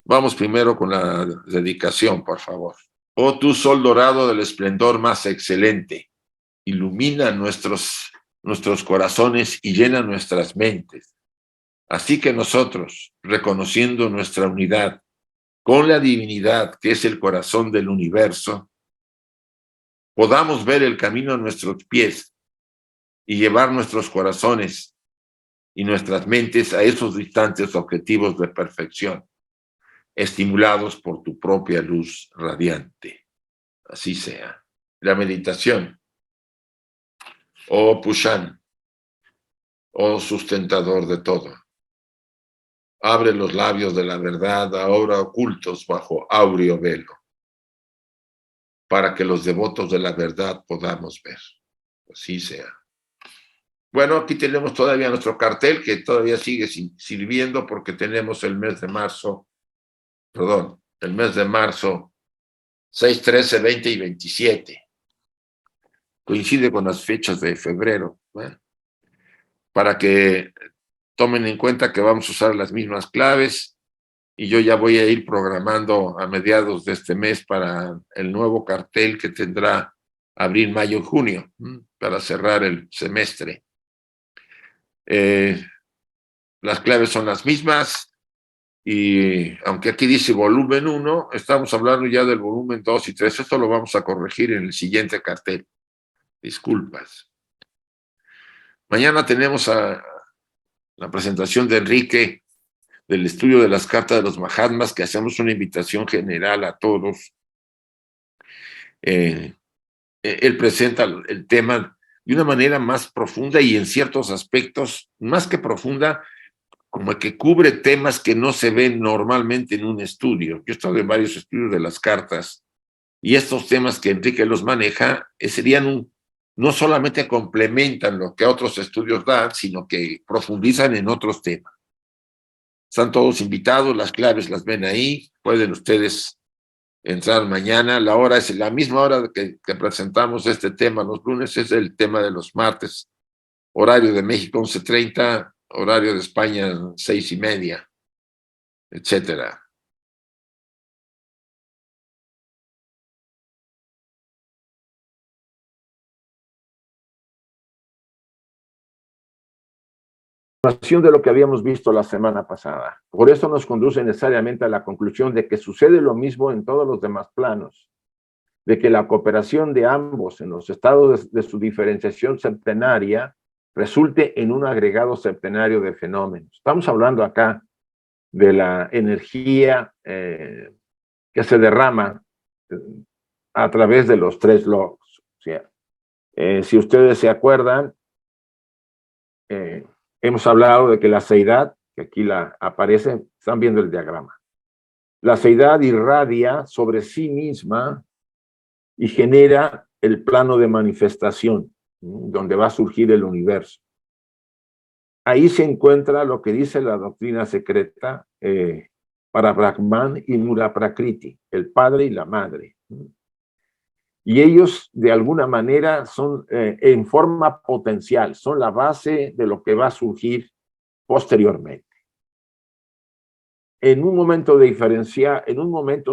Vamos primero con la dedicación, por favor. Oh tú sol dorado del esplendor más excelente, ilumina nuestros corazones y llena nuestras mentes. Así que nosotros, reconociendo nuestra unidad con la divinidad que es el corazón del universo, podamos ver el camino a nuestros pies y llevar nuestros corazones y nuestras mentes a esos distantes objetivos de perfección, estimulados por tu propia luz radiante. Así sea. La meditación. Oh Pushan, oh sustentador de todo. Abre los labios de la verdad ahora ocultos bajo áureo velo, para que los devotos de la verdad podamos ver. Así sea. Bueno, aquí tenemos todavía nuestro cartel que todavía sigue sirviendo porque tenemos el mes de marzo, el mes de marzo 6, 13, 20 y 27. Coincide con las fechas de febrero, ¿eh? Para que tomen en cuenta que vamos a usar las mismas claves y yo ya voy a ir programando a mediados de este mes para el nuevo cartel que tendrá abril, mayo, junio, para cerrar el semestre. Las claves son las mismas y aunque aquí dice volumen 1, estamos hablando ya del volumen 2 y 3. Esto lo vamos a corregir en el siguiente cartel. Disculpas. Mañana tenemos la presentación de Enrique del estudio de las cartas de los Mahatmas, que hacemos una invitación general a todos. Él presenta el tema de una manera más profunda y en ciertos aspectos, más que profunda, como que cubre temas que no se ven normalmente en un estudio. Yo he estado en varios estudios de las cartas y estos temas que Enrique los maneja serían no solamente complementan lo que otros estudios dan, sino que profundizan en otros temas. Están todos invitados, las claves las ven ahí, pueden ustedes entrar mañana. La hora es la misma hora que presentamos este tema los lunes, es el tema de los martes. Horario de México 11:30, horario de España 6:30, etcétera. De lo que habíamos visto la semana pasada. Por eso nos conduce necesariamente a la conclusión de que sucede lo mismo en todos los demás planos, de que la cooperación de ambos en los estados de su diferenciación septenaria resulte en un agregado septenario de fenómenos. Estamos hablando acá de la energía que se derrama a través de los tres logos. O sea, si ustedes se acuerdan, hemos hablado de que la seidad, que aquí aparece, están viendo el diagrama. La seidad irradia sobre sí misma y genera el plano de manifestación, donde va a surgir el universo. Ahí se encuentra lo que dice la doctrina secreta para Brahman y Mula Prakriti, el padre y la madre. Y ellos, de alguna manera, son en forma potencial, son la base de lo que va a surgir posteriormente. En un momento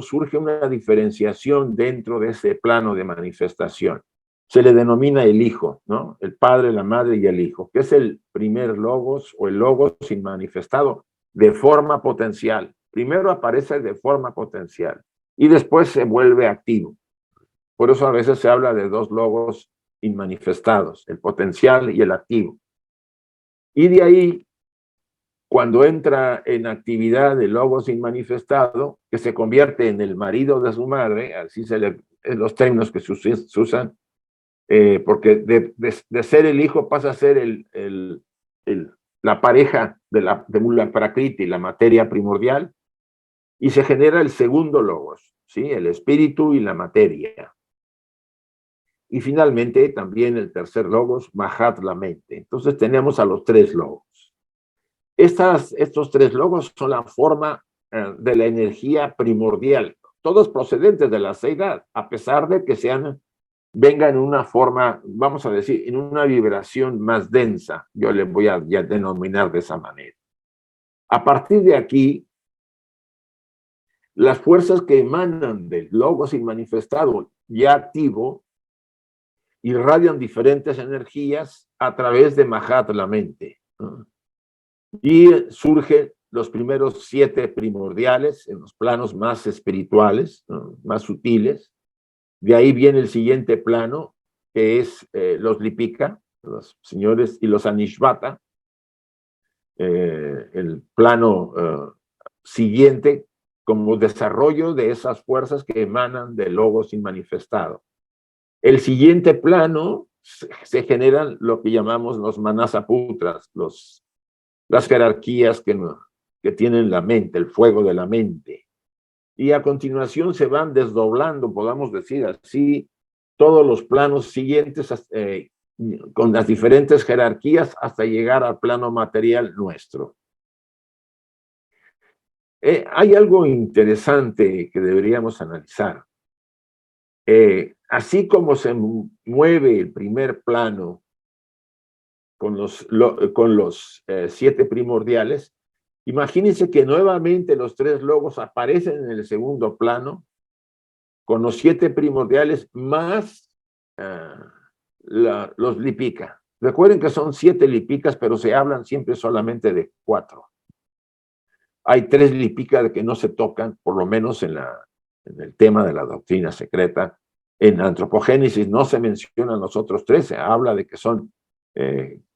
surge una diferenciación dentro de ese plano de manifestación. Se le denomina el hijo, ¿no? El padre, la madre y el hijo, que es el primer logos o el logos inmanifestado de forma potencial. Primero aparece de forma potencial y después se vuelve activo. Por eso a veces se habla de dos logos inmanifestados, el potencial y el activo. Y de ahí, cuando entra en actividad el logos inmanifestado, que se convierte en el marido de su madre, así los términos que se usan, porque de ser el hijo pasa a ser la pareja de Mula Prakriti, la materia primordial, y se genera el segundo logos, ¿sí? El espíritu y la materia. Y finalmente también el tercer logos, Mahat, la mente. Entonces tenemos a los tres logos. Estos tres logos son la forma de la energía primordial, todos procedentes de la seidad, a pesar de que vengan en una forma, vamos a decir, en una vibración más densa. Yo le voy a denominar de esa manera. A partir de aquí, Las fuerzas que emanan del logos inmanifestado ya activo irradian diferentes energías a través de Mahat, la mente, ¿no? Y surgen los primeros 7 primordiales en los planos más espirituales, ¿no?, más sutiles. De ahí viene el siguiente plano, que es los Lipika, los señores, y los Anishvata, el plano siguiente como desarrollo de esas fuerzas que emanan del logos inmanifestado. El siguiente plano se generan lo que llamamos los manasaputras, las jerarquías que tienen la mente, el fuego de la mente. Y a continuación se van desdoblando, podamos decir así, todos los planos siguientes con las diferentes jerarquías hasta llegar al plano material nuestro. Hay algo interesante que deberíamos analizar. Así como se mueve el primer plano con los 7 primordiales, imagínense que nuevamente los 3 logos aparecen en el segundo plano con los 7 primordiales más los Lipika. Recuerden que son 7 Lipikas, pero se hablan siempre solamente de 4. Hay 3 Lipikas que no se tocan, por lo menos en el tema de la doctrina secreta. En Antropogénesis no se mencionan los otros 3, se habla de que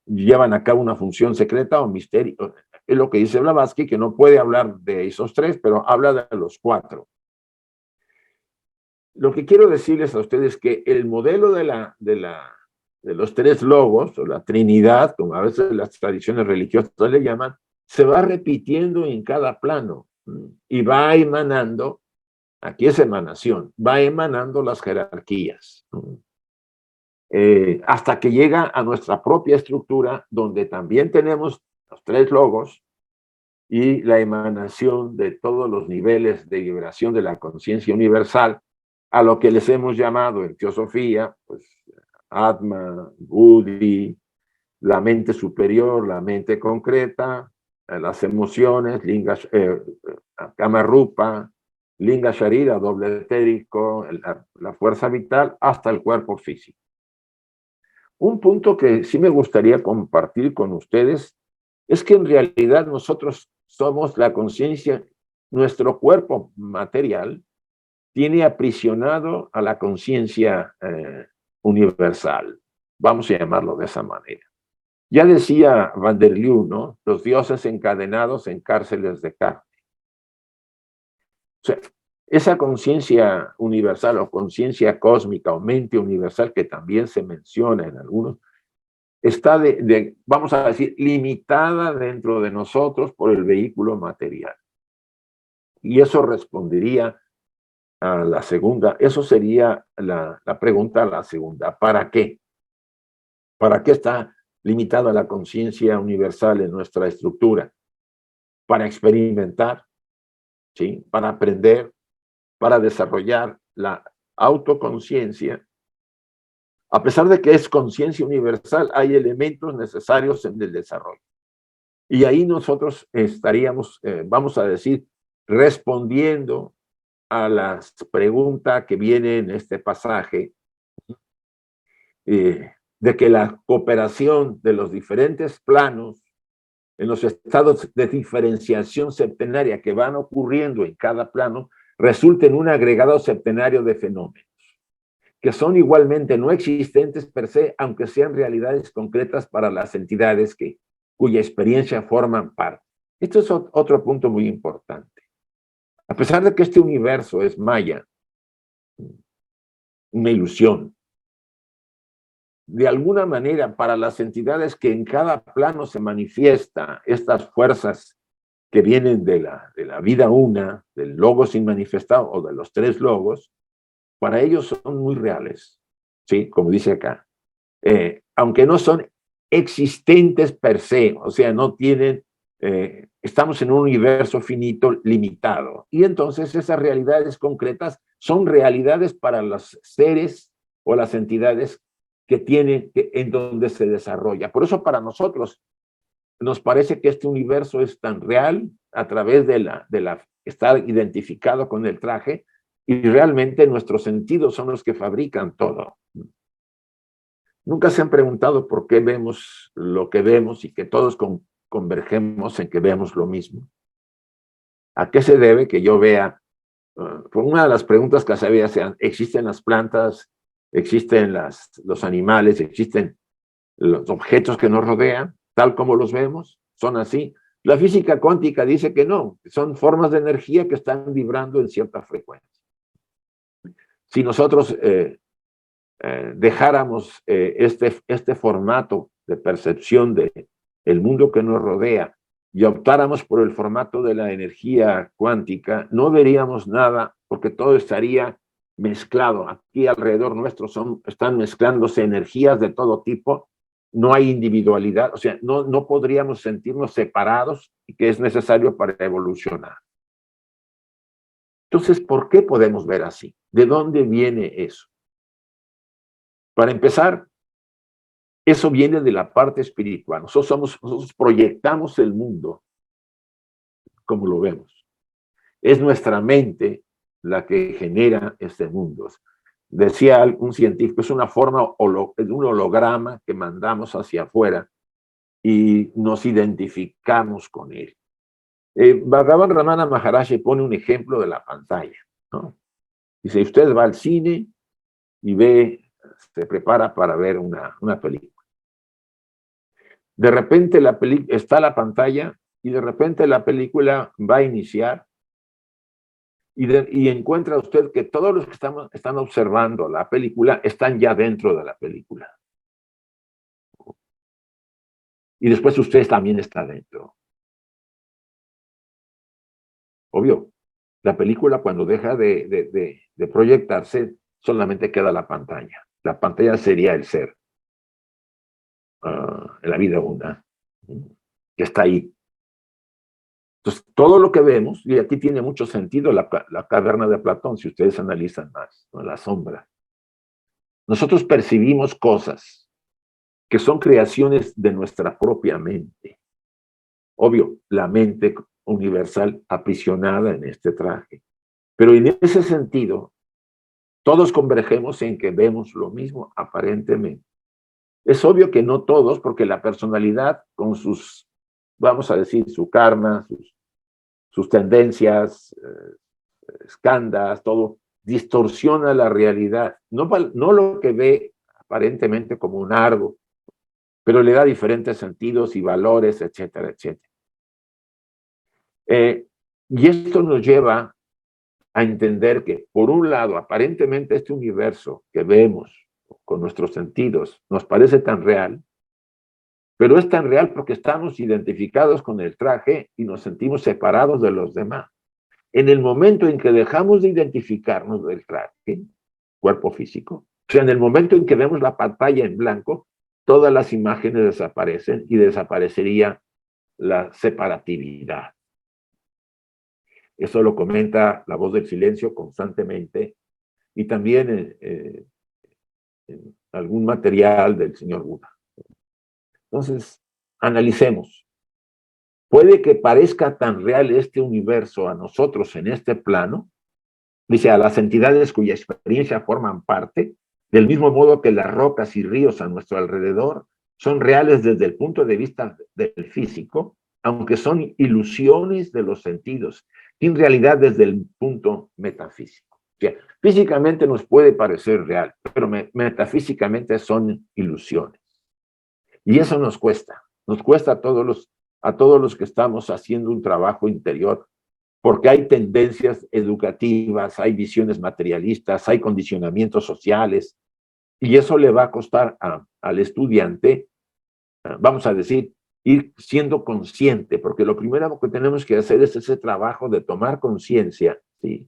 llevan a cabo una función secreta o misterio. Es lo que dice Blavatsky, que no puede hablar de esos 3, pero habla de los 4. Lo que quiero decirles a ustedes es que el modelo de los 3 logos, o la Trinidad, como a veces las tradiciones religiosas le llaman, se va repitiendo en cada plano y va emanando, aquí es emanación, va emanando las jerarquías, hasta que llega a nuestra propia estructura, donde también tenemos los 3 logos y la emanación de todos los niveles de vibración de la conciencia universal, a lo que les hemos llamado en teosofía, pues, Atma, Buddhi, la mente superior, la mente concreta, las emociones, Kama Rupa, Linga Sharira, doble etérico, la fuerza vital, hasta el cuerpo físico. Un punto que sí me gustaría compartir con ustedes es que en realidad nosotros somos la conciencia, nuestro cuerpo material tiene aprisionado a la conciencia universal, vamos a llamarlo de esa manera. Ya decía Van der Leeuw, ¿no?, los dioses encadenados en cárceles de carne. O sea, esa conciencia universal o conciencia cósmica o mente universal que también se menciona en algunos, está vamos a decir, limitada dentro de nosotros por el vehículo material. Y eso respondería a la segunda, eso sería la pregunta a la segunda, ¿para qué? ¿Para qué está limitada la conciencia universal en nuestra estructura? Para experimentar, ¿sí?, para aprender, para desarrollar la autoconciencia. A pesar de que es conciencia universal, hay elementos necesarios en el desarrollo. Y ahí nosotros estaríamos, vamos a decir, respondiendo a la pregunta que viene en este pasaje, de que la cooperación de los diferentes planos en los estados de diferenciación septenaria que van ocurriendo en cada plano resulta en un agregado septenario de fenómenos que son igualmente no existentes per se, aunque sean realidades concretas para las entidades cuya experiencia forman parte. Esto es otro punto muy importante. A pesar de que este universo es maya, una ilusión, de alguna manera para las entidades que en cada plano se manifiesta estas fuerzas que vienen de la vida una, del logos inmanifestado o de los 3 logos, para ellos son muy reales, ¿sí?, como dice acá. Aunque no son existentes per se, o sea, no tienen, estamos en un universo finito limitado. Y entonces esas realidades concretas son realidades para los seres o las entidades en donde se desarrolla. Por eso para nosotros nos parece que este universo es tan real a través de la estar identificado con el traje y realmente nuestros sentidos son los que fabrican todo. Nunca se han preguntado por qué vemos lo que vemos y que todos convergemos en que vemos lo mismo. ¿A qué se debe que yo vea? Por una de las preguntas que se había, ¿existen las plantas? ¿Existen los animales? ¿Existen los objetos que nos rodean, tal como los vemos? ¿Son así? La física cuántica dice que no, son formas de energía que están vibrando en cierta frecuencia. Si nosotros dejáramos este formato de percepción del mundo que nos rodea y optáramos por el formato de la energía cuántica, no veríamos nada porque todo estaría mezclado. Aquí alrededor nuestro están mezclándose energías de todo tipo, no hay individualidad, o sea, no podríamos sentirnos separados y que es necesario para evolucionar. Entonces, ¿por qué podemos ver así? ¿De dónde viene eso? Para empezar, eso viene de la parte espiritual. Nosotros proyectamos el mundo como lo vemos. Es nuestra mente la que genera este mundo. Decía un científico, es una forma de un holograma que mandamos hacia afuera y nos identificamos con él. Bhagavan Ramana Maharaji pone un ejemplo de la pantalla, ¿no? Dice, usted va al cine y se prepara para ver una película. De repente está la pantalla y de repente la película va a iniciar y encuentra usted que todos los que están observando la película están ya dentro de la película. Y después usted también está dentro. Obvio, la película cuando deja de proyectarse solamente queda la pantalla. La pantalla sería el ser. En la vida una, que está ahí. Entonces, todo lo que vemos, y aquí tiene mucho sentido la caverna de Platón, si ustedes analizan más, ¿no? La sombra. Nosotros percibimos cosas que son creaciones de nuestra propia mente. Obvio, la mente universal aprisionada en este traje. Pero en ese sentido, todos convergemos en que vemos lo mismo, aparentemente. Es obvio que no todos, porque la personalidad con sus, vamos a decir, su karma, sus tendencias, escándalos, todo, distorsiona la realidad. No lo que ve aparentemente como un árbol, pero le da diferentes sentidos y valores, etcétera, etcétera. Y esto nos lleva a entender que, por un lado, aparentemente este universo que vemos con nuestros sentidos nos parece tan real, pero es tan real porque estamos identificados con el traje y nos sentimos separados de los demás. En el momento en que dejamos de identificarnos del traje, cuerpo físico, o sea, en el momento en que vemos la pantalla en blanco, todas las imágenes desaparecen y desaparecería la separatividad. Eso lo comenta La Voz del Silencio constantemente y también en algún material del señor Buda. Entonces, analicemos. Puede que parezca tan real este universo a nosotros en este plano, dice, a las entidades cuya experiencia forman parte, del mismo modo que las rocas y ríos a nuestro alrededor son reales desde el punto de vista del físico, aunque son ilusiones de los sentidos, en realidad desde el punto metafísico. O sea, físicamente nos puede parecer real, pero metafísicamente son ilusiones. Y eso nos cuesta a todos los que estamos haciendo un trabajo interior, porque hay tendencias educativas, hay visiones materialistas, hay condicionamientos sociales, y eso le va a costar al estudiante, vamos a decir, ir siendo consciente, porque lo primero que tenemos que hacer es ese trabajo de tomar conciencia, ¿sí?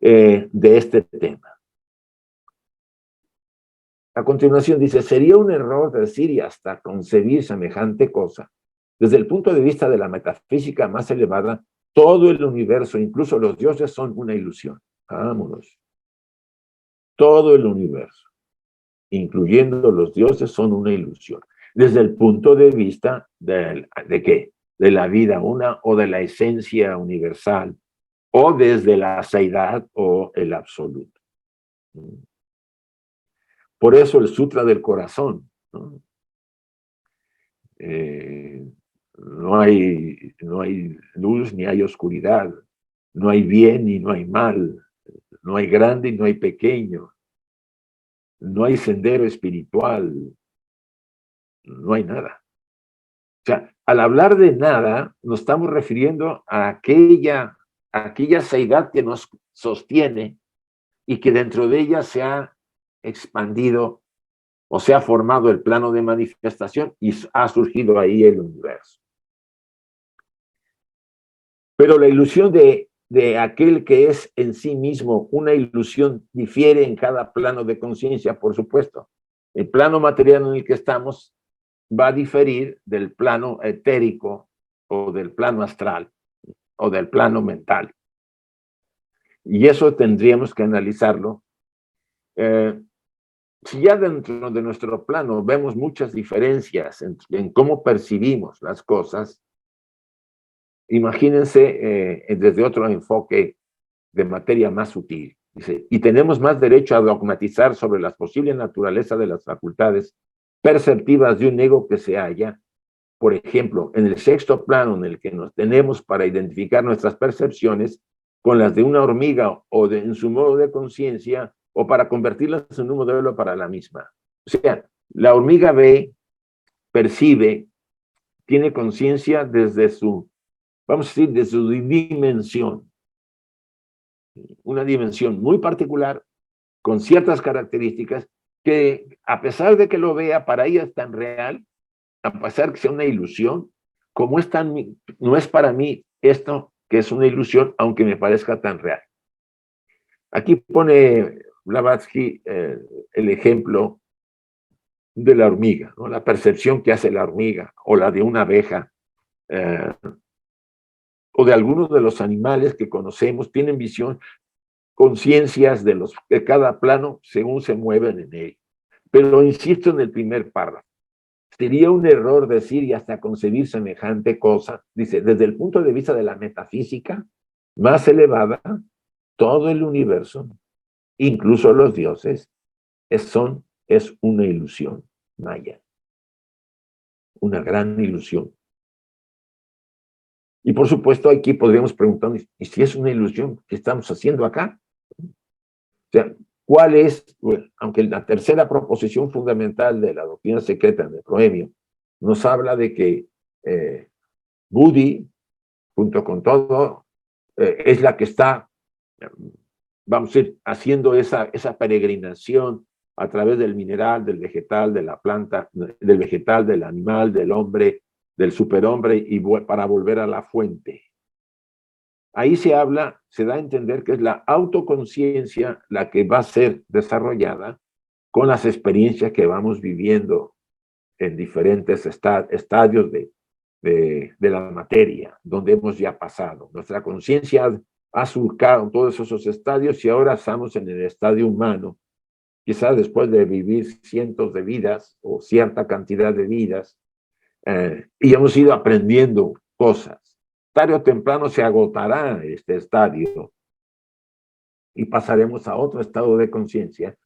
De este tema. A continuación dice, sería un error decir y hasta concebir semejante cosa. Desde el punto de vista de la metafísica más elevada, todo el universo, incluso los dioses, son una ilusión. Vámonos. Todo el universo, incluyendo los dioses, son una ilusión. Desde el punto de vista ¿de qué? De la vida una o de la esencia universal o desde la seidad o el absoluto. Por eso el Sutra del Corazón, ¿no? No hay luz ni hay oscuridad, no hay bien y no hay mal, no hay grande y no hay pequeño, no hay sendero espiritual, no hay nada. O sea, al hablar de nada, nos estamos refiriendo a aquella seidad que nos sostiene y que dentro de ella se ha expandido o se ha formado el plano de manifestación y ha surgido ahí el universo. Pero la ilusión de aquel que es en sí mismo una ilusión difiere en cada plano de conciencia, por supuesto. El plano material en el que estamos va a diferir del plano etérico o del plano astral o del plano mental. Y eso tendríamos que analizarlo. Si ya dentro de nuestro plano vemos muchas diferencias en cómo percibimos las cosas, imagínense desde otro enfoque de materia más sutil. Dice, y tenemos más derecho a dogmatizar sobre la posible naturaleza de las facultades perceptivas de un ego que se halla, por ejemplo, en el sexto plano en el que nos tenemos para identificar nuestras percepciones con las de una hormiga o en su modo de conciencia, o para convertirlas en un modelo para la misma. O sea, la hormiga ve, percibe, tiene conciencia desde su, vamos a decir, desde su dimensión. Una dimensión muy particular, con ciertas características, que a pesar de que lo vea, para ella es tan real, a pesar de que sea una ilusión, como es tan, no es para mí esto que es una ilusión, aunque me parezca tan real. Aquí pone Blavatsky el ejemplo de la hormiga, ¿no? La percepción que hace la hormiga, o la de una abeja, o de algunos de los animales que conocemos, tienen visión, conciencias de cada plano según se mueven en él. Pero insisto en el primer párrafo. Sería un error decir y hasta concebir semejante cosa. Dice, desde el punto de vista de la metafísica más elevada, todo el universo, incluso los dioses, es una ilusión maya. Una gran ilusión. Y por supuesto aquí podríamos preguntarnos, ¿y si es una ilusión, qué estamos haciendo acá? O sea, ¿cuál es? Bueno, aunque la tercera proposición fundamental de la doctrina secreta de Proemio nos habla de que Budi, junto con todo, es la que está, vamos a decir, haciendo esa peregrinación a través del mineral, del vegetal, de la planta, del vegetal, del animal, del hombre, del superhombre, y para volver a la fuente. Ahí se habla, se da a entender que es la autoconciencia la que va a ser desarrollada con las experiencias que vamos viviendo en diferentes estadios de la materia, donde hemos ya pasado. Nuestra conciencia ha surcado todos esos estadios y ahora estamos en el estadio humano, quizás después de vivir cientos de vidas o cierta cantidad de vidas, y hemos ido aprendiendo cosas. Tarde o temprano se agotará este estadio y pasaremos a otro estado de conciencia,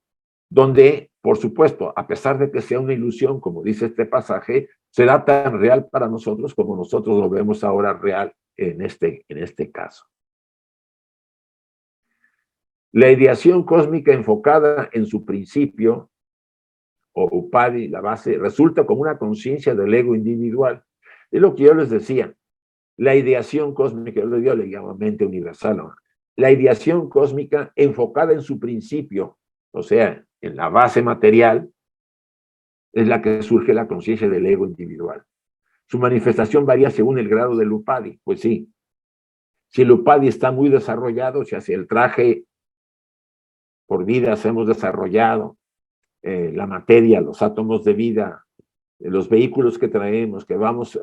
donde, por supuesto, a pesar de que sea una ilusión, como dice este pasaje, será tan real para nosotros como nosotros lo vemos ahora real en este caso. La ideación cósmica enfocada en su principio, o upadi, la base, resulta como una conciencia del ego individual. Es lo que yo les decía. La ideación cósmica, yo le llamo mente universal, ¿no? La ideación cósmica enfocada en su principio, o sea, en la base material, es la que surge la conciencia del ego individual. Su manifestación varía según el grado del upadi, pues sí. Si el upadi está muy desarrollado, si hacia el traje por vidas hemos desarrollado la materia, los átomos de vida, los vehículos que traemos, que vamos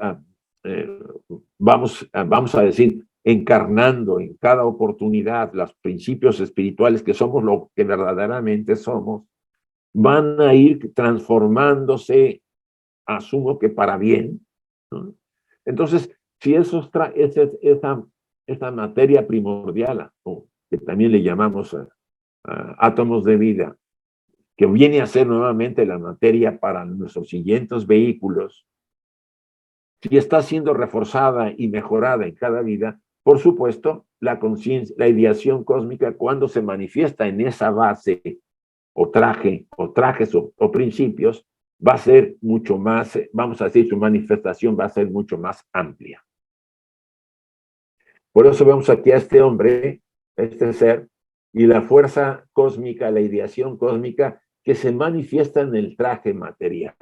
a decir, encarnando en cada oportunidad los principios espirituales que somos lo que verdaderamente somos, van a ir transformándose, asumo que para bien, ¿no? Entonces, si esa esta materia primordial, o que también le llamamos átomos de vida, que viene a ser nuevamente la materia para nuestros siguientes vehículos, si está siendo reforzada y mejorada en cada vida, por supuesto, la conciencia, la ideación cósmica, cuando se manifiesta en esa base o trajes o principios, va a ser mucho más, vamos a decir, su manifestación va a ser mucho más amplia. Por eso vemos aquí a este hombre, este ser, y la fuerza cósmica, la ideación cósmica, que se manifiesta en el traje material.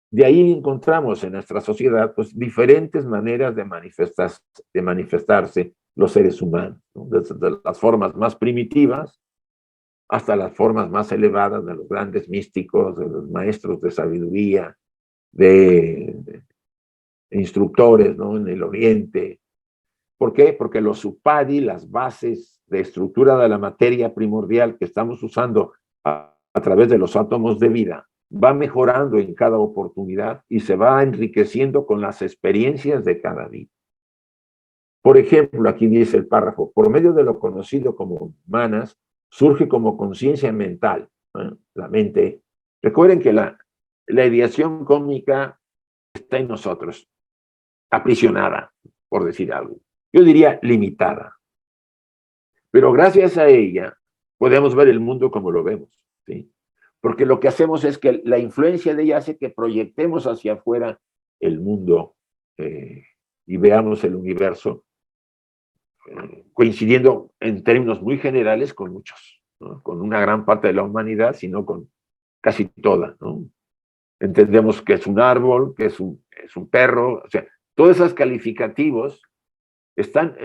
De ahí encontramos en nuestra sociedad pues, diferentes maneras de manifestarse los seres humanos, ¿no? Desde las formas más primitivas hasta las formas más elevadas de los grandes místicos, de los maestros de sabiduría, de instructores, ¿no? En el Oriente. ¿Por qué? Porque los upadi, las bases de estructura de la materia primordial que estamos usando a través de los átomos de vida, va mejorando en cada oportunidad y se va enriqueciendo con las experiencias de cada vida. Por ejemplo, aquí dice el párrafo, por medio de lo conocido como manas, surge como conciencia mental, ¿eh? La mente. Recuerden que la ideación cósmica está en nosotros, aprisionada, por decir algo. Yo diría limitada. Pero gracias a ella podemos ver el mundo como lo vemos, ¿sí? Porque lo que hacemos es que la influencia de ella hace que proyectemos hacia afuera el mundo y veamos el universo coincidiendo en términos muy generales con muchos, ¿no? Con una gran parte de la humanidad, sino con casi toda, ¿no? Entendemos que es un árbol, que es un perro, o sea, todos esos calificativos están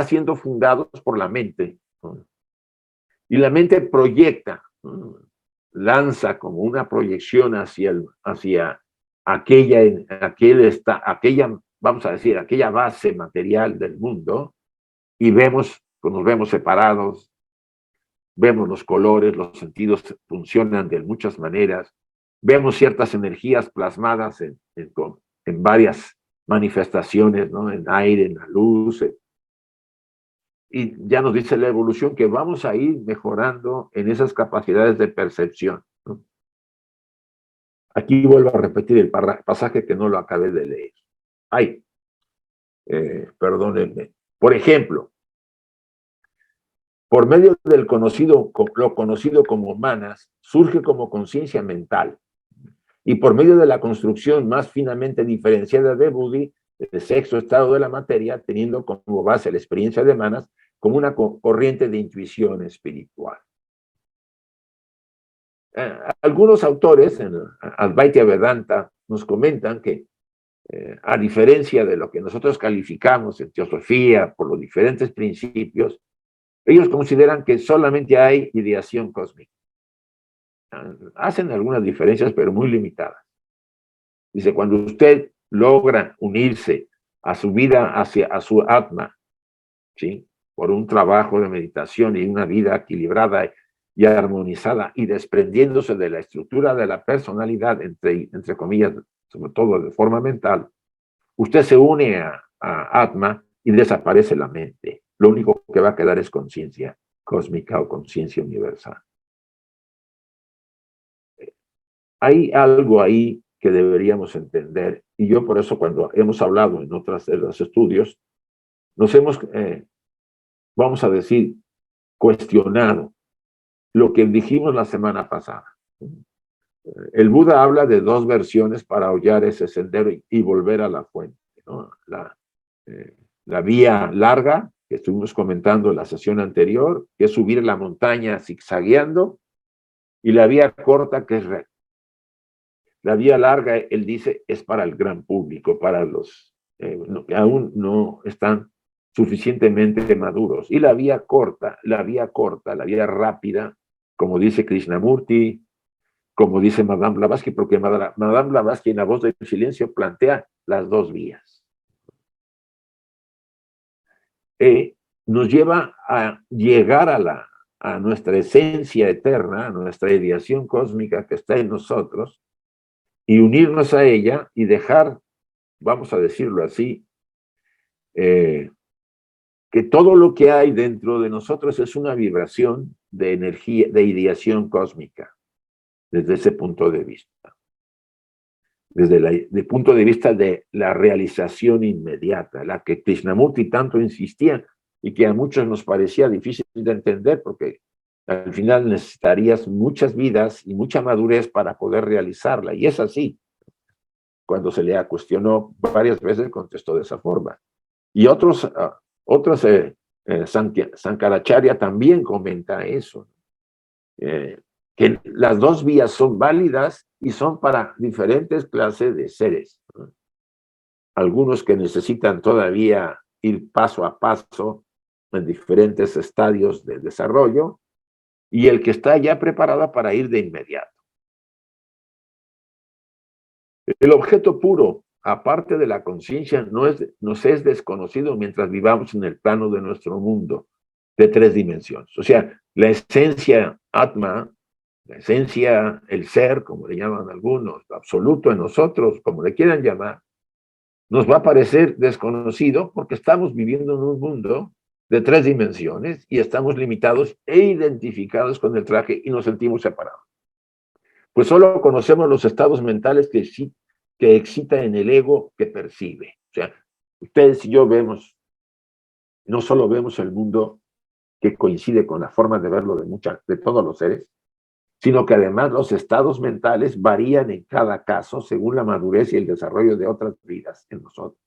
siendo fundados por la mente, ¿no? Y la mente proyecta, ¿no? Lanza como una proyección hacia aquella, vamos a decir, aquella base material del mundo, y nos vemos separados, vemos los colores, los sentidos funcionan de muchas maneras, vemos ciertas energías plasmadas en varias manifestaciones, ¿no? En aire, en la luz, y ya nos dice la evolución que vamos a ir mejorando en esas capacidades de percepción, ¿no? Aquí vuelvo a repetir el pasaje que no lo acabé de leer. Ay, perdónenme. Por ejemplo, por medio del lo conocido como manas, surge como conciencia mental. Y por medio de la construcción más finamente diferenciada de Buddhi, el sexto estado de la materia, teniendo como base la experiencia de manas, como una corriente de intuición espiritual. Algunos autores en Advaita Vedanta nos comentan que, a diferencia de lo que nosotros calificamos en teosofía por los diferentes principios, ellos consideran que solamente hay ideación cósmica. Hacen algunas diferencias, pero muy limitadas. Dice, cuando usted logra unirse a su vida, a su atma, ¿sí? Por un trabajo de meditación y una vida equilibrada y armonizada y desprendiéndose de la estructura de la personalidad, entre comillas, sobre todo de forma mental, usted se une a atma y desaparece la mente. Lo único que va a quedar es conciencia cósmica o conciencia universal. Hay algo ahí que deberíamos entender, y yo por eso cuando hemos hablado en otros de los estudios, nos hemos, vamos a decir, cuestionado lo que dijimos la semana pasada. El Buda habla de dos versiones para hollar ese sendero y volver a la fuente, ¿no? La vía larga, que estuvimos comentando en la sesión anterior, que es subir la montaña zigzagueando, y la vía corta, que es recta. La vía larga, él dice, es para el gran público, para los que aún no están suficientemente maduros. Y la vía corta, la vía rápida, como dice Krishnamurti, como dice Madame Blavatsky, porque Madame Blavatsky en La Voz del Silencio plantea las dos vías. Nos lleva a llegar a nuestra esencia eterna, a nuestra ideación cósmica que está en nosotros, y unirnos a ella y dejar, vamos a decirlo así, que todo lo que hay dentro de nosotros es una vibración de energía, de ideación cósmica, desde ese punto de vista. Desde el punto de vista de la realización inmediata, la que Krishnamurti tanto insistía y que a muchos nos parecía difícil de entender, porque al final necesitarías muchas vidas y mucha madurez para poder realizarla, y es así. Cuando se le cuestionó varias veces, contestó de esa forma. Y otros Sankaracharya también comenta eso, que las dos vías son válidas y son para diferentes clases de seres. Algunos que necesitan todavía ir paso a paso en diferentes estadios de desarrollo, y el que está ya preparado para ir de inmediato. El objeto puro, aparte de la conciencia, nos es desconocido mientras vivamos en el plano de nuestro mundo de 3 dimensiones. O sea, la esencia Atma, la esencia, el ser, como le llaman algunos, lo absoluto en nosotros, como le quieran llamar, nos va a parecer desconocido porque estamos viviendo en un mundo de 3 dimensiones y estamos limitados e identificados con el traje y nos sentimos separados. Pues solo conocemos los estados mentales que excita en el ego que percibe. O sea, ustedes y yo vemos, no solo vemos el mundo que coincide con la forma de verlo de todos los seres, sino que además los estados mentales varían en cada caso según la madurez y el desarrollo de otras vidas en nosotros.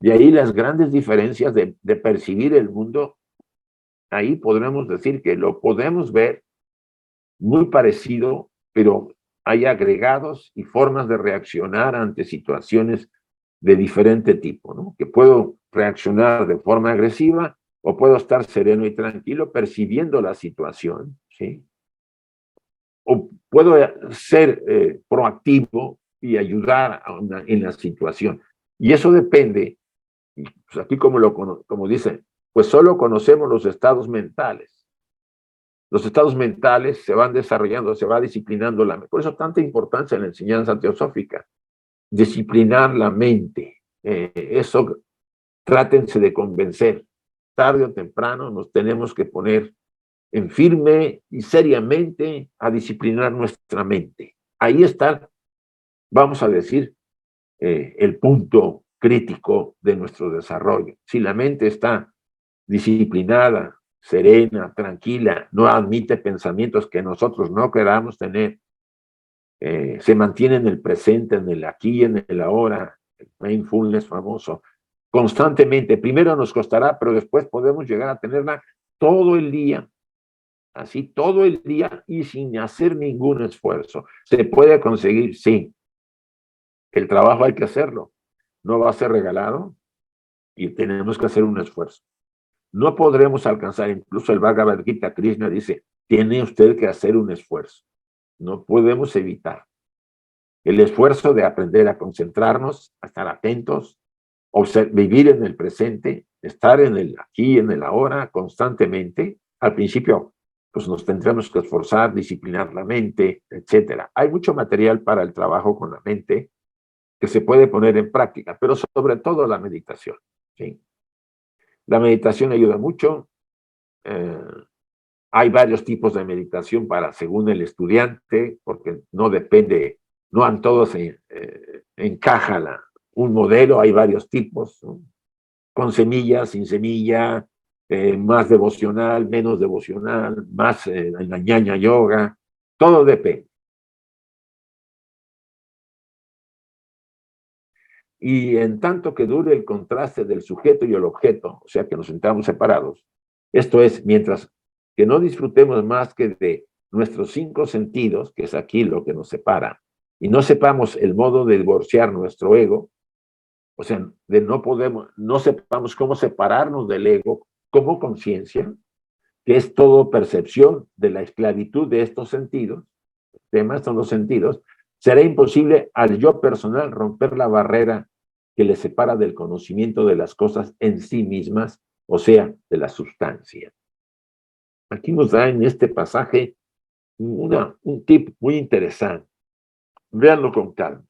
De ahí las grandes diferencias de percibir el mundo. Ahí podremos decir que lo podemos ver muy parecido, pero hay agregados y formas de reaccionar ante situaciones de diferente tipo, ¿no? Que puedo reaccionar de forma agresiva o puedo estar sereno y tranquilo percibiendo la situación, ¿sí? O puedo ser proactivo y ayudar en la situación. Y eso depende, pues aquí como dicen, pues solo conocemos los estados mentales. Los estados mentales se van desarrollando, se va disciplinando la mente. Por eso tanta importancia en la enseñanza teosófica. Disciplinar la mente. Eso trátense de convencer. Tarde o temprano nos tenemos que poner en firme y seriamente a disciplinar nuestra mente. Ahí está, vamos a decir, el punto crítico de nuestro desarrollo. Si la mente está disciplinada, serena, tranquila, no admite pensamientos que nosotros no queramos tener, se mantiene en el presente, en el aquí, en el ahora, el mindfulness famoso, constantemente. Primero nos costará, pero después podemos llegar a tenerla todo el día, así todo el día y sin hacer ningún esfuerzo. ¿Se puede conseguir? Sí. El trabajo hay que hacerlo. No va a ser regalado y tenemos que hacer un esfuerzo. No podremos alcanzar, incluso el Bhagavad Gita, Krishna dice, tiene usted que hacer un esfuerzo. No podemos evitar el esfuerzo de aprender a concentrarnos, a estar atentos, vivir en el presente, estar en el aquí, en el ahora, constantemente. Al principio, pues nos tendremos que esforzar, disciplinar la mente, etcétera. Hay mucho material para el trabajo con la mente que se puede poner en práctica, pero sobre todo la meditación, ¿sí? La meditación ayuda mucho. Hay varios tipos de meditación según el estudiante, porque no depende, no en todos encaja un modelo, hay varios tipos, ¿no? Con semilla, sin semilla, más devocional, menos devocional, más en la ñaña yoga, todo depende. Y en tanto que dure el contraste del sujeto y el objeto, o sea que nos sentamos separados, esto es, mientras que no disfrutemos más que de nuestros 5 sentidos, que es aquí lo que nos separa, y no sepamos el modo de divorciar nuestro ego, o sea, no sepamos cómo separarnos del ego como conciencia, que es todo percepción de la esclavitud de estos sentidos, temas son los sentidos, será imposible al yo personal romper la barrera que le separa del conocimiento de las cosas en sí mismas, o sea, de la sustancia. Aquí nos da en este pasaje un tip muy interesante. Véanlo con calma.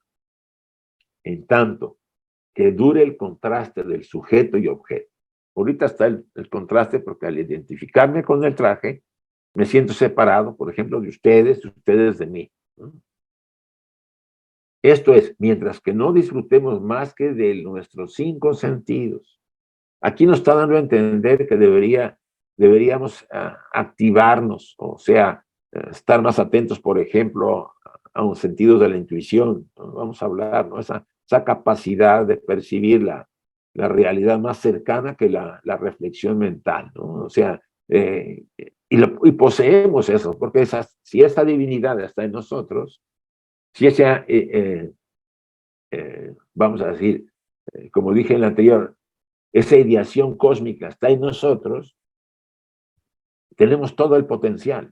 En tanto que dure el contraste del sujeto y objeto. Ahorita está el contraste porque al identificarme con el traje, me siento separado, por ejemplo, de ustedes de mí, ¿no? Esto es, mientras que no disfrutemos más que de nuestros 5 sentidos. Aquí nos está dando a entender que deberíamos activarnos, o sea, estar más atentos, por ejemplo, a un sentido de la intuición, ¿no? Vamos a hablar, ¿no? Esa capacidad de percibir la realidad más cercana que la reflexión mental, ¿no? O sea, y poseemos eso, porque si esa divinidad está en nosotros, si esa, vamos a decir, como dije en la anterior, esa ideación cósmica está en nosotros, tenemos todo el potencial.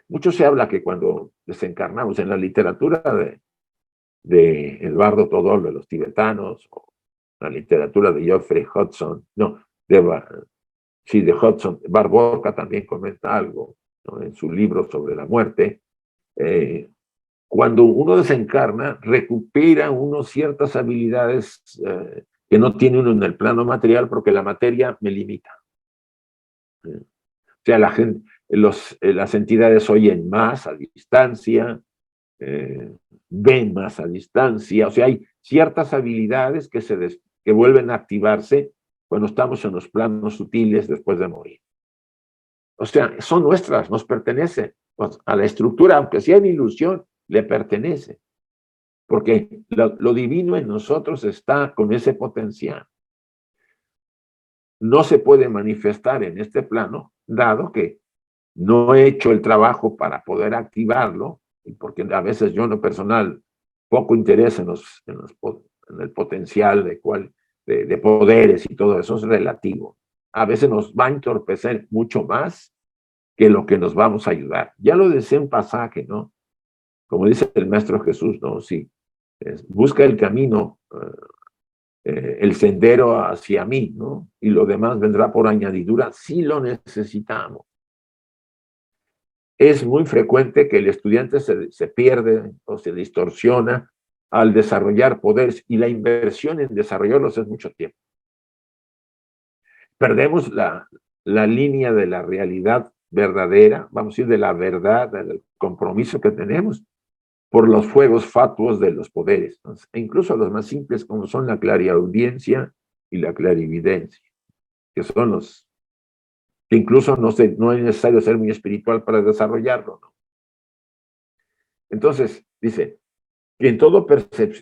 Mucho se habla que cuando desencarnamos en la literatura de Eduardo Todol, de los tibetanos, o la literatura de Geoffrey Hudson, no, de Hudson, Barborca también comenta algo, ¿no? En su libro sobre la muerte. Cuando uno desencarna, recupera uno ciertas habilidades que no tiene uno en el plano material porque la materia me limita. O sea, las entidades oyen más a distancia, ven más a distancia, o sea, hay ciertas habilidades que vuelven a activarse cuando estamos en los planos sutiles después de morir. O sea, son nuestras, nos pertenecen. A la estructura, aunque sea en ilusión, le pertenece. Porque lo divino en nosotros está con ese potencial. No se puede manifestar en este plano, dado que no he hecho el trabajo para poder activarlo, y porque a veces yo en lo personal poco interés en el potencial de poderes y todo eso es relativo. A veces nos va a entorpecer mucho más que lo que nos vamos a ayudar. Ya lo decía un pasaje, ¿no? Como dice el Maestro Jesús, ¿no? Sí, busca el camino, el sendero hacia mí, ¿no? Y lo demás vendrá por añadidura si lo necesitamos. Es muy frecuente que el estudiante se pierde o se distorsiona al desarrollar poderes, y la inversión en desarrollarlos es mucho tiempo. Perdemos la línea de la realidad verdadera, vamos a decir, de la verdad, del compromiso que tenemos por los fuegos fatuos de los poderes, ¿no? E incluso los más simples, como son la clariaudiencia y la clarividencia, que son que incluso no es necesario ser muy espiritual para desarrollarlo, ¿no? Entonces, dice, que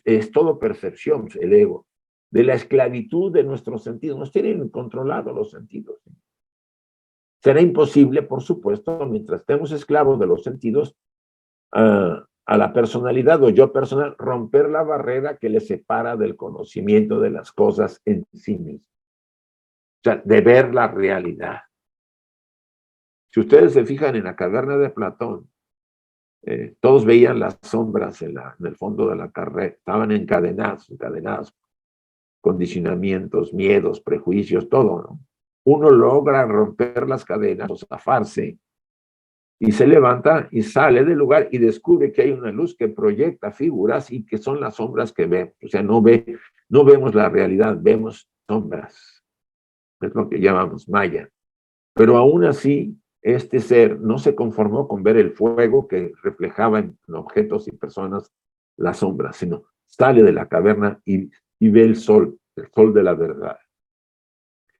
es todo percepción, el ego, de la esclavitud de nuestros sentidos. Nos tienen controlados los sentidos. Será imposible, por supuesto, mientras estemos esclavos de los sentidos, a la personalidad o yo personal, romper la barrera que le separa del conocimiento de las cosas en sí mismo. O sea, de ver la realidad. Si ustedes se fijan en la caverna de Platón, todos veían las sombras en el fondo de la carrera, estaban encadenados, condicionamientos, miedos, prejuicios, todo, ¿no? Uno logra romper las cadenas o zafarse y se levanta y sale del lugar y descubre que hay una luz que proyecta figuras y que son las sombras que vemos. O sea, no vemos la realidad, vemos sombras. Es lo que llamamos Maya. Pero aún así, este ser no se conformó con ver el fuego que reflejaba en objetos y personas las sombras, sino sale de la caverna y ve el sol de la verdad.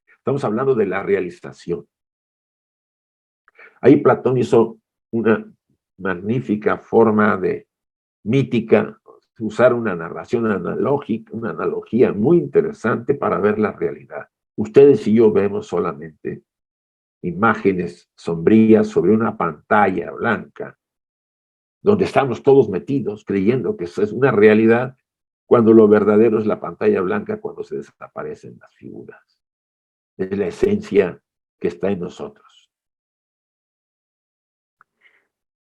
Estamos hablando de la realización. Ahí Platón hizo una magnífica forma de mítica, usar una narración analógica, una analogía muy interesante para ver la realidad. Ustedes y yo vemos solamente imágenes sombrías sobre una pantalla blanca, donde estamos todos metidos creyendo que eso es una realidad, cuando lo verdadero es la pantalla blanca cuando se desaparecen las figuras. Es la esencia que está en nosotros.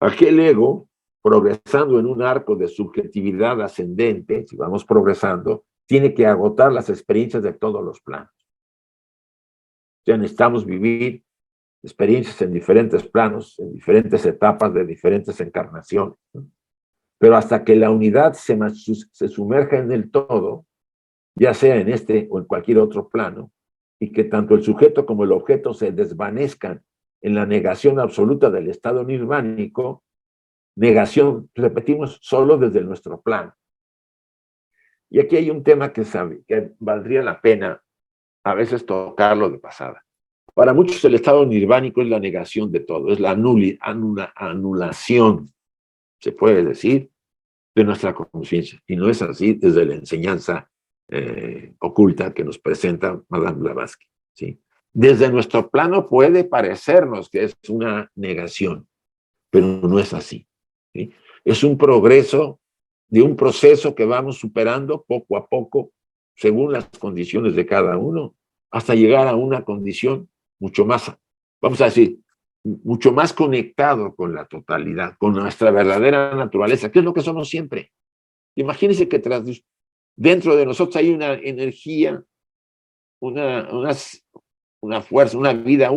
Aquel ego, progresando en un arco de subjetividad ascendente, si vamos progresando, tiene que agotar las experiencias de todos los planos. Ya necesitamos vivir experiencias en diferentes planos, en diferentes etapas de diferentes encarnaciones. Pero hasta que la unidad se sumerja en el todo, ya sea en este o en cualquier otro plano, y que tanto el sujeto como el objeto se desvanezcan en la negación absoluta del estado nirvánico, negación, repetimos, solo desde nuestro plano. Y aquí hay un tema que valdría la pena a veces tocarlo de pasada. Para muchos el estado nirvánico es la negación de todo, es la anulación, se puede decir, de nuestra conciencia. Y no es así desde la enseñanza oculta que nos presenta Madame Blavatsky, ¿sí? Desde nuestro plano puede parecernos que es una negación, pero no es así, ¿sí? Es un progreso de un proceso que vamos superando poco a poco, según las condiciones de cada uno, hasta llegar a una condición mucho más, vamos a decir, mucho más conectado con la totalidad, con nuestra verdadera naturaleza, que es lo que somos siempre. Imagínense que dentro de nosotros hay una energía, una fuerza, una vida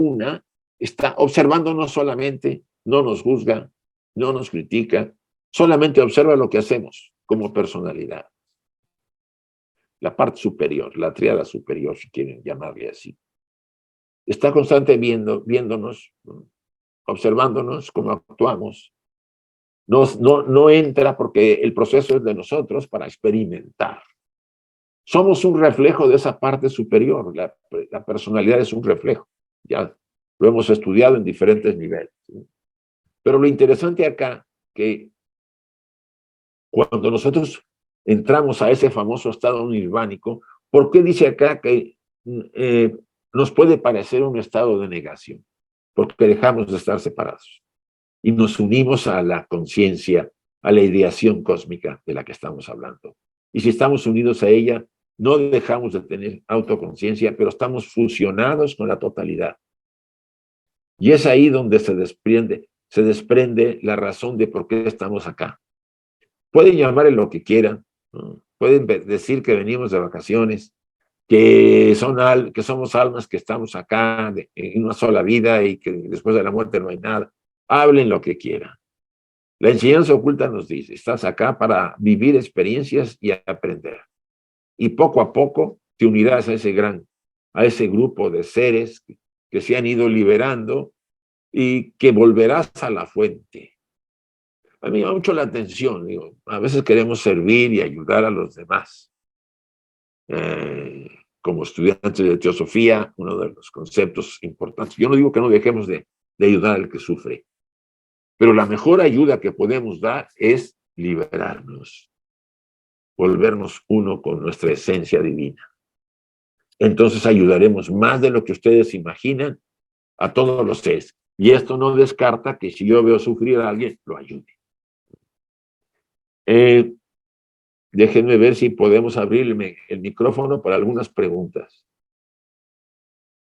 está observándonos solamente, no nos juzga, no nos critica, solamente observa lo que hacemos como personalidad. La parte superior, la tríada superior, si quieren llamarle así. Está constantemente viéndonos, observándonos cómo actuamos. No entra porque el proceso es de nosotros para experimentar. Somos un reflejo de esa parte superior. La personalidad es un reflejo. Ya lo hemos estudiado en diferentes niveles, ¿sí? Pero lo interesante acá, que cuando nosotros entramos a ese famoso estado nirvánico, ¿por qué dice acá que nos puede parecer un estado de negación? Porque dejamos de estar separados y nos unimos a la conciencia, a la ideación cósmica de la que estamos hablando. Y si estamos unidos a ella, no dejamos de tener autoconciencia, pero estamos fusionados con la totalidad. Y es ahí donde se desprende la razón de por qué estamos acá. Pueden llamarle lo que quieran, ¿no? Pueden decir que venimos de vacaciones, que somos almas que estamos acá en una sola vida y que después de la muerte no hay nada. Hablen lo que quieran. La enseñanza oculta nos dice, estás acá para vivir experiencias y aprender. Y poco a poco te unirás a ese grupo de seres que se han ido liberando y que volverás a la fuente. A mí me llama mucho la atención, digo, a veces queremos servir y ayudar a los demás. Como estudiantes de teosofía, uno de los conceptos importantes, yo no digo que no dejemos de ayudar al que sufre, pero la mejor ayuda que podemos dar es liberarnos, volvernos uno con nuestra esencia divina. Entonces ayudaremos más de lo que ustedes imaginan a todos los seres. Y esto no descarta que si yo veo sufrir a alguien, lo ayude. Déjenme ver si podemos abrir el micrófono para algunas preguntas.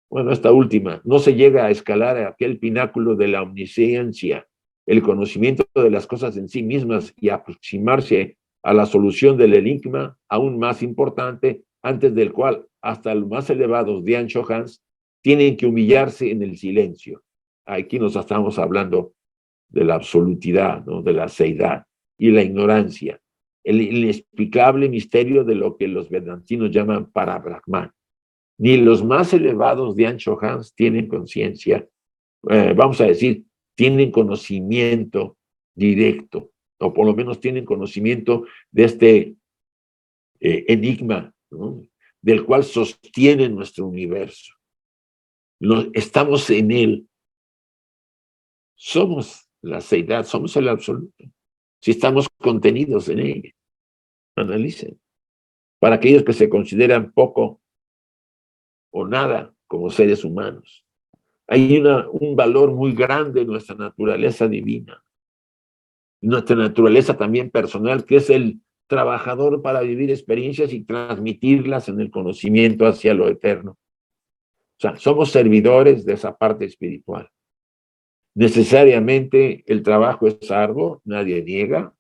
Bueno, esta última. No se llega a escalar a aquel pináculo de la omnisciencia, el conocimiento de las cosas en sí mismas y aproximarse a la solución del enigma aún más importante, antes del cual hasta los más elevados Dian Shohans tienen que humillarse en el silencio. Aquí nos estamos hablando de la absolutidad, ¿no? De la seidad y la ignorancia, el inexplicable misterio de lo que los vedantinos llaman parabrahman. Ni los más elevados Dian Shohans tienen conciencia, vamos a decir, tienen conocimiento directo, o por lo menos tienen conocimiento de este enigma, ¿no? Del cual sostiene nuestro universo. Estamos en él. Somos la seidad, somos el absoluto. Si estamos contenidos en ella, analicen. Para aquellos que se consideran poco o nada como seres humanos, hay un valor muy grande en nuestra naturaleza divina, nuestra naturaleza también personal, que es el trabajador para vivir experiencias y transmitirlas en el conocimiento hacia lo eterno. O sea, somos servidores de esa parte espiritual. Necesariamente el trabajo es arduo, nadie niega,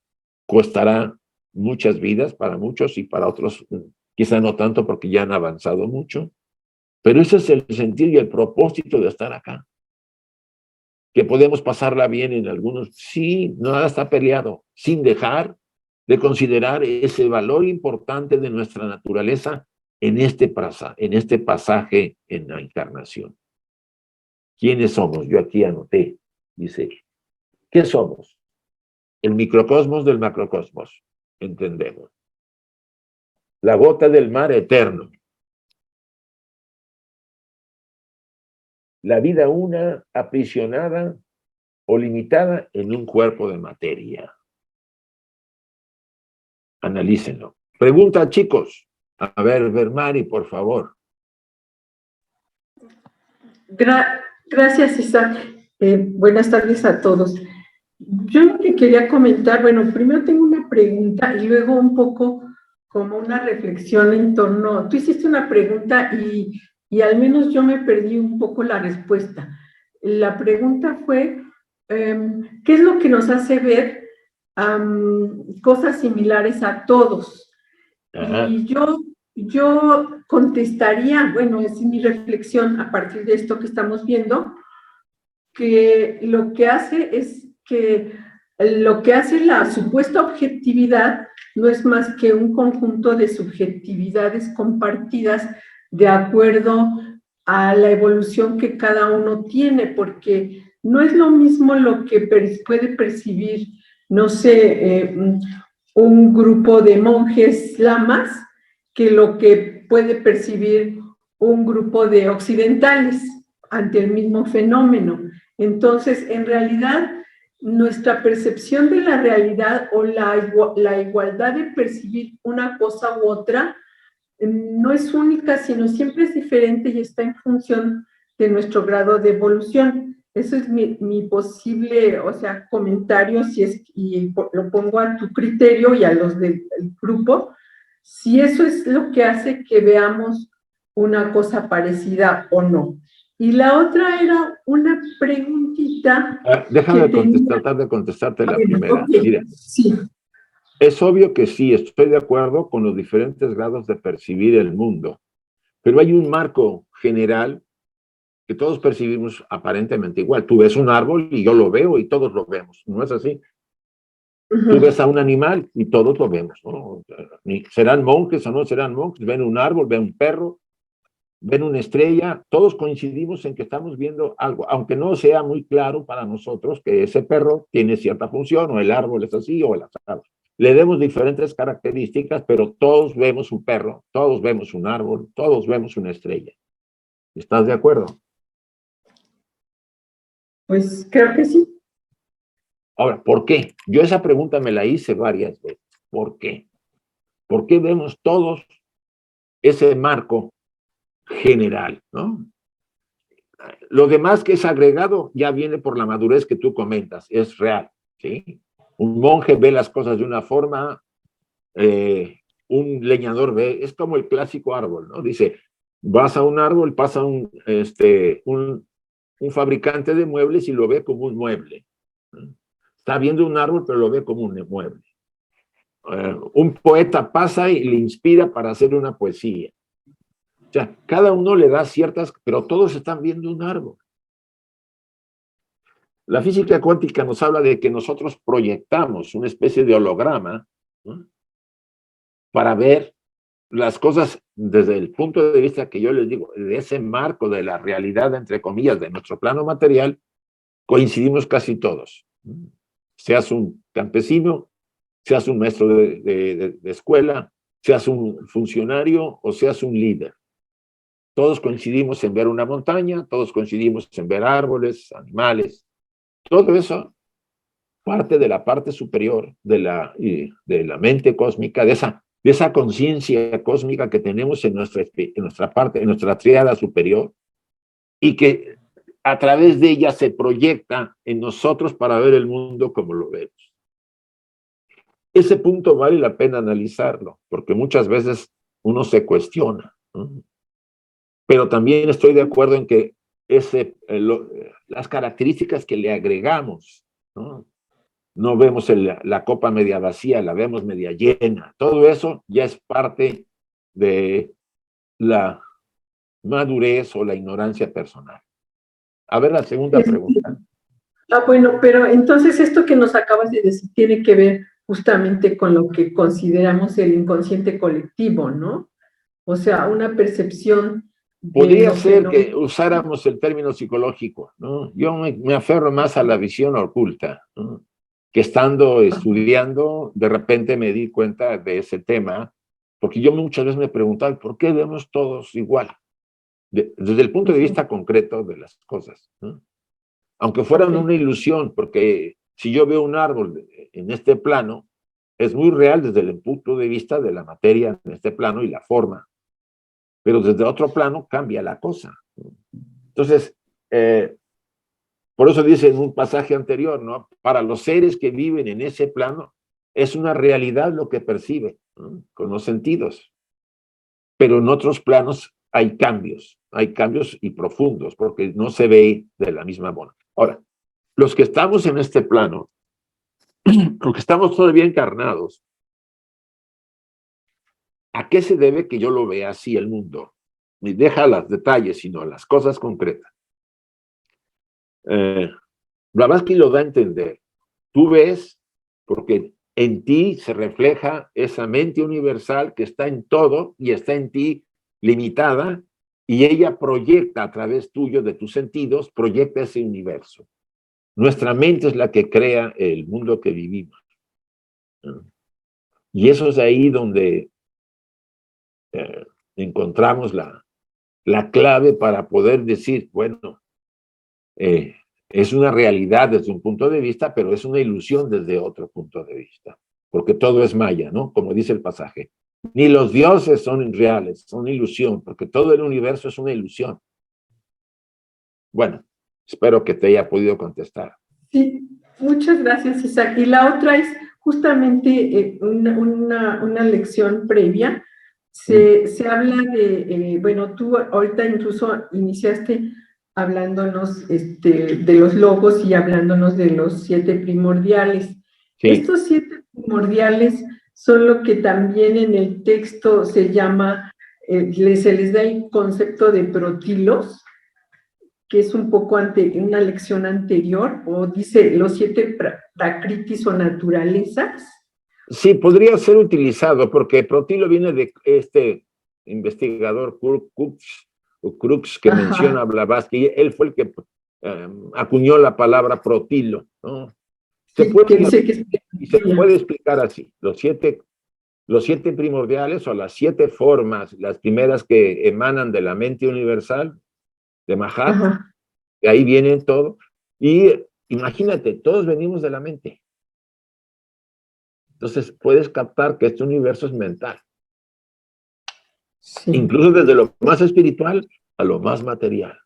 costará muchas vidas para muchos y para otros quizá no tanto porque ya han avanzado mucho, pero ese es el sentido y el propósito de estar acá. Que podemos pasarla bien en algunos, sí, nada está peleado, sin dejar de considerar ese valor importante de nuestra naturaleza en este pasaje en la encarnación. ¿Quiénes somos? Yo aquí anoté, dice, ¿qué somos? El microcosmos del macrocosmos, entendemos. La gota del mar eterno. La vida una aprisionada o limitada en un cuerpo de materia. Analícenlo. Pregunta, chicos. A ver, Vermari, por favor. Gracias, Isaac. Buenas tardes a todos. Yo lo que quería comentar, bueno, primero tengo una pregunta y luego un poco como una reflexión en torno. Tú hiciste una pregunta y al menos yo me perdí un poco la respuesta. La pregunta fue, ¿qué es lo que nos hace ver cosas similares a todos? Ajá. Y yo contestaría, bueno, es mi reflexión a partir de esto que estamos viendo, que lo que hace es que lo que hace la supuesta objetividad no es más que un conjunto de subjetividades compartidas de acuerdo a la evolución que cada uno tiene, porque no es lo mismo lo que puede percibir, no sé, un grupo de monjes lamas que lo que puede percibir un grupo de occidentales ante el mismo fenómeno. Entonces, en realidad, nuestra percepción de la realidad o la igualdad de percibir una cosa u otra no es única, sino siempre es diferente y está en función de nuestro grado de evolución. Eso es mi posible, o sea, comentario, si es, y lo pongo a tu criterio y a los del grupo, si eso es lo que hace que veamos una cosa parecida o no. Y la otra era una preguntita. Déjame tratar de contestarte la primera. Okay. Mira, sí. Es obvio que sí, estoy de acuerdo con los diferentes grados de percibir el mundo, pero hay un marco general que todos percibimos aparentemente igual. Tú ves un árbol y yo lo veo y todos lo vemos, ¿no es así? Tú ves a un animal y todos lo vemos, ¿no? Serán monjes o no serán monjes, ven un árbol, ven un perro, ven una estrella, todos coincidimos en que estamos viendo algo, aunque no sea muy claro para nosotros que ese perro tiene cierta función, o el árbol es así, o el azar. Le demos diferentes características, pero todos vemos un perro, todos vemos un árbol, todos vemos una estrella. ¿Estás de acuerdo? Pues creo que sí. Ahora, ¿por qué? Yo esa pregunta me la hice varias veces. ¿Por qué? ¿Por qué vemos todos ese marco general, ¿no? Lo demás que es agregado ya viene por la madurez que tú comentas, es real, ¿sí? Un monje ve las cosas de una forma, un leñador ve, es como el clásico árbol, ¿no? Dice, vas a un árbol, pasa un fabricante de muebles y lo ve como un mueble. Está viendo un árbol, pero lo ve como un mueble. Un poeta pasa y le inspira para hacer una poesía. O sea, cada uno le da ciertas, pero todos están viendo un árbol. La física cuántica nos habla de que nosotros proyectamos una especie de holograma, ¿no?, para ver las cosas desde el punto de vista que yo les digo, de ese marco de la realidad, entre comillas, de nuestro plano material, coincidimos casi todos. Seas un campesino, seas un maestro de escuela, seas un funcionario o seas un líder. Todos coincidimos en ver una montaña, todos coincidimos en ver árboles, animales. Todo eso parte de la parte superior de la mente cósmica, de esa conciencia cósmica que tenemos en nuestra parte, en nuestra tríada superior, y que a través de ella se proyecta en nosotros para ver el mundo como lo vemos. Ese punto vale la pena analizarlo, porque muchas veces uno se cuestiona, ¿no? Pero también estoy de acuerdo en que las características que le agregamos, ¿no? No vemos la copa media vacía, la vemos media llena. Todo eso ya es parte de la madurez o la ignorancia personal. A ver, la segunda pregunta. Bueno, pero entonces esto que nos acabas de decir tiene que ver justamente con lo que consideramos el inconsciente colectivo, ¿no? O sea, una percepción de Podría lo que ser no... que usáramos el término psicológico, ¿no? Yo me aferro más a la visión oculta, ¿no? Que estando estudiando, de repente me di cuenta de ese tema, porque yo muchas veces me preguntaba, ¿por qué vemos todos igual? Desde el punto de vista concreto de las cosas, ¿no? Aunque fueran Ok. una ilusión, porque si yo veo un árbol en este plano, es muy real desde el punto de vista de la materia en este plano y la forma, pero desde otro plano cambia la cosa. Entonces, por eso dice en un pasaje anterior, ¿no? Para los seres que viven en ese plano, es una realidad lo que percibe, ¿no? Con los sentidos. Pero en otros planos hay cambios y profundos, porque no se ve de la misma forma. Ahora, los que estamos en este plano, los que estamos todavía encarnados, ¿a qué se debe que yo lo vea así el mundo? Ni deja los detalles, sino las cosas concretas. Blavatsky lo da a entender. Tú ves, porque en ti se refleja esa mente universal que está en todo y está en ti limitada, y ella proyecta a través tuyo, de tus sentidos, proyecta ese universo. Nuestra mente es la que crea el mundo que vivimos. Y eso es ahí donde encontramos la clave para poder decir, bueno, es una realidad desde un punto de vista, pero es una ilusión desde otro punto de vista, porque todo es maya, ¿no? Como dice el pasaje. Ni los dioses son reales, son ilusión, porque todo el universo es una ilusión. Bueno, espero que te haya podido contestar. Sí, muchas gracias, Isaac. Y la otra es justamente una lección previa. Se habla de, bueno, tú ahorita incluso iniciaste hablándonos de los logos y hablándonos de los 7 primordiales. Sí. Estos 7 primordiales son lo que también en el texto se llama, se les da el concepto de protilos, que es un poco una lección anterior, o dice los 7 prakritis o naturalezas. Sí, podría ser utilizado, porque protilo viene de este investigador Crux que menciona Blavatsky. Él fue el que acuñó la palabra protilo, ¿no? Sí, que dice que y se puede explicar así: los siete primordiales, o las 7 formas, las primeras que emanan de la mente universal, de Mahat, de ahí viene todo. Y imagínate, todos venimos de la mente. Entonces puedes captar que este universo es mental. Sí. Incluso desde lo más espiritual a lo más material.